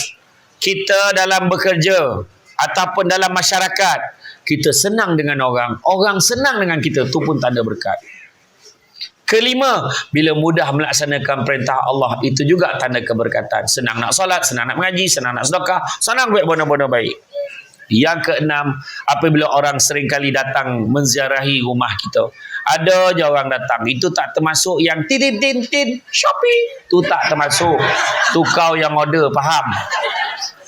kita dalam bekerja ataupun dalam masyarakat, kita senang dengan orang, orang senang dengan kita, tu pun tanda berkat. Kelima, bila mudah melaksanakan perintah Allah, itu juga tanda keberkatan. Senang nak solat, senang nak mengaji, senang nak sedekah, senang buat benda-benda baik. Yang keenam, apabila orang seringkali datang menziarahi rumah kita, ada je orang datang, itu tak termasuk yang tin Shopee, tu tak termasuk. Tu kau yang order, faham?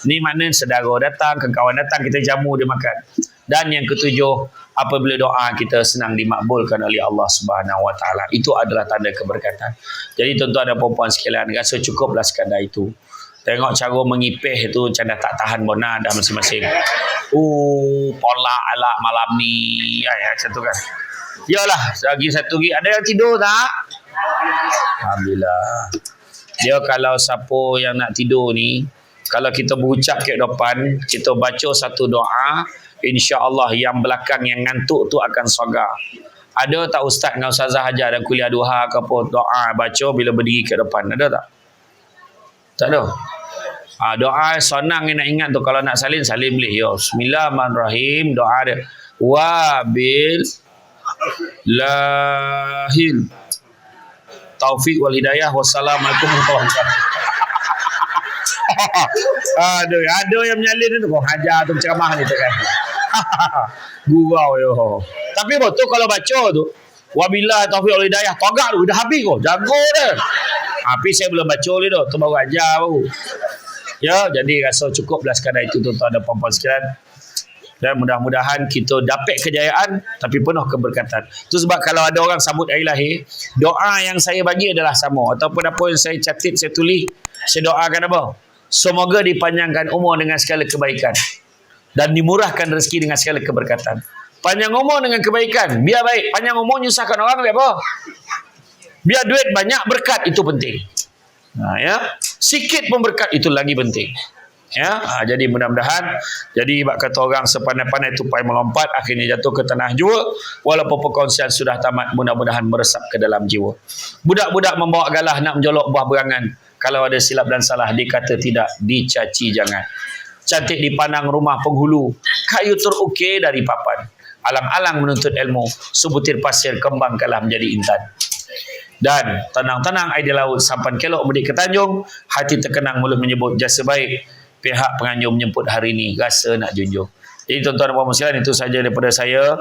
Ni maknanya saudara datang, kawan datang, kita jamu dia makan. Dan yang ketujuh, apabila doa kita senang dimakbulkan oleh Allah Subhanahu Wa Taala, itu adalah tanda keberkatan. Jadi tuan-tuan dan puan-puan sekalian, rasa cukuplah sekadar itu. Tengok cara mengipih tu macam dah tak tahan bona dah masing-masing. Pola alak malam ni. Ya, macam tu kan. Yalah, lagi satu lagi. Ada yang tidur tak? Alhamdulillah. Dia kalau siapa yang nak tidur ni, kalau kita berucap ke depan, kita baca satu doa, insya-Allah yang belakang yang ngantuk tu akan sagar. Ada tak ustaz dengan ustazah ajar dan kuliah duha ke apa, doa baca bila berdiri ke depan? Ada tak? Tak ada. Doa senang nak ingat tu, kalau nak salin boleh. Ya, bismillahirrahmanirrahim. Doa dia wabil lahil taufik wal hidayah wassalamualaikum warahmatullahi wabarakatuh. Ada yang menyalin tu, kau hajar tu ceramah ni tu kan. Gurau yo. Tapi betul kalau baca tu wabillahi taufik wal hidayah, tagak tu dah habis kau. Jago dah. Tapi saya belum baca ni tu baru ajar baru. Ya, jadi rasa cukuplah sekadar itu tuan-tuan dan puan-puan sekalian. Dan mudah-mudahan kita dapat kejayaan tapi penuh keberkatan. Itu sebab kalau ada orang sambut hari lahir, doa yang saya bagi adalah sama. Ataupun apa yang saya catat, saya tulis, saya doakan apa? Semoga dipanjangkan umur dengan segala kebaikan. Dan dimurahkan rezeki dengan segala keberkatan. Panjang umur dengan kebaikan, biar baik. Panjang umur nyusahkan orang, biar apa? Biar duit banyak, berkat, itu penting. Ya, sikit pun berkat, itu lagi penting. Ya, jadi mudah-mudahan, jadi bak kata orang sepandai-pandai tupai melompat, akhirnya jatuh ke tanah jua. Walaupun perkongsian sudah tamat, mudah-mudahan meresap ke dalam jiwa. Budak-budak membawa galah nak menjolok buah berangan. Kalau ada silap dan salah, dikata tidak, dicaci jangan. Cantik dipandang rumah penghulu, kayu terukir dari papan. alang-alang menuntut ilmu, sebutir pasir kembangkanlah menjadi intan. Dan tenang-tenang air di laut, sampan kelok mudik ke Tanjung, hati terkenang mulut menyebut jasa baik, pihak penganjur menyebut hari ini rasa nak junjung. Jadi tuan-tuan dan puan-puan sekalian, itu saja daripada saya.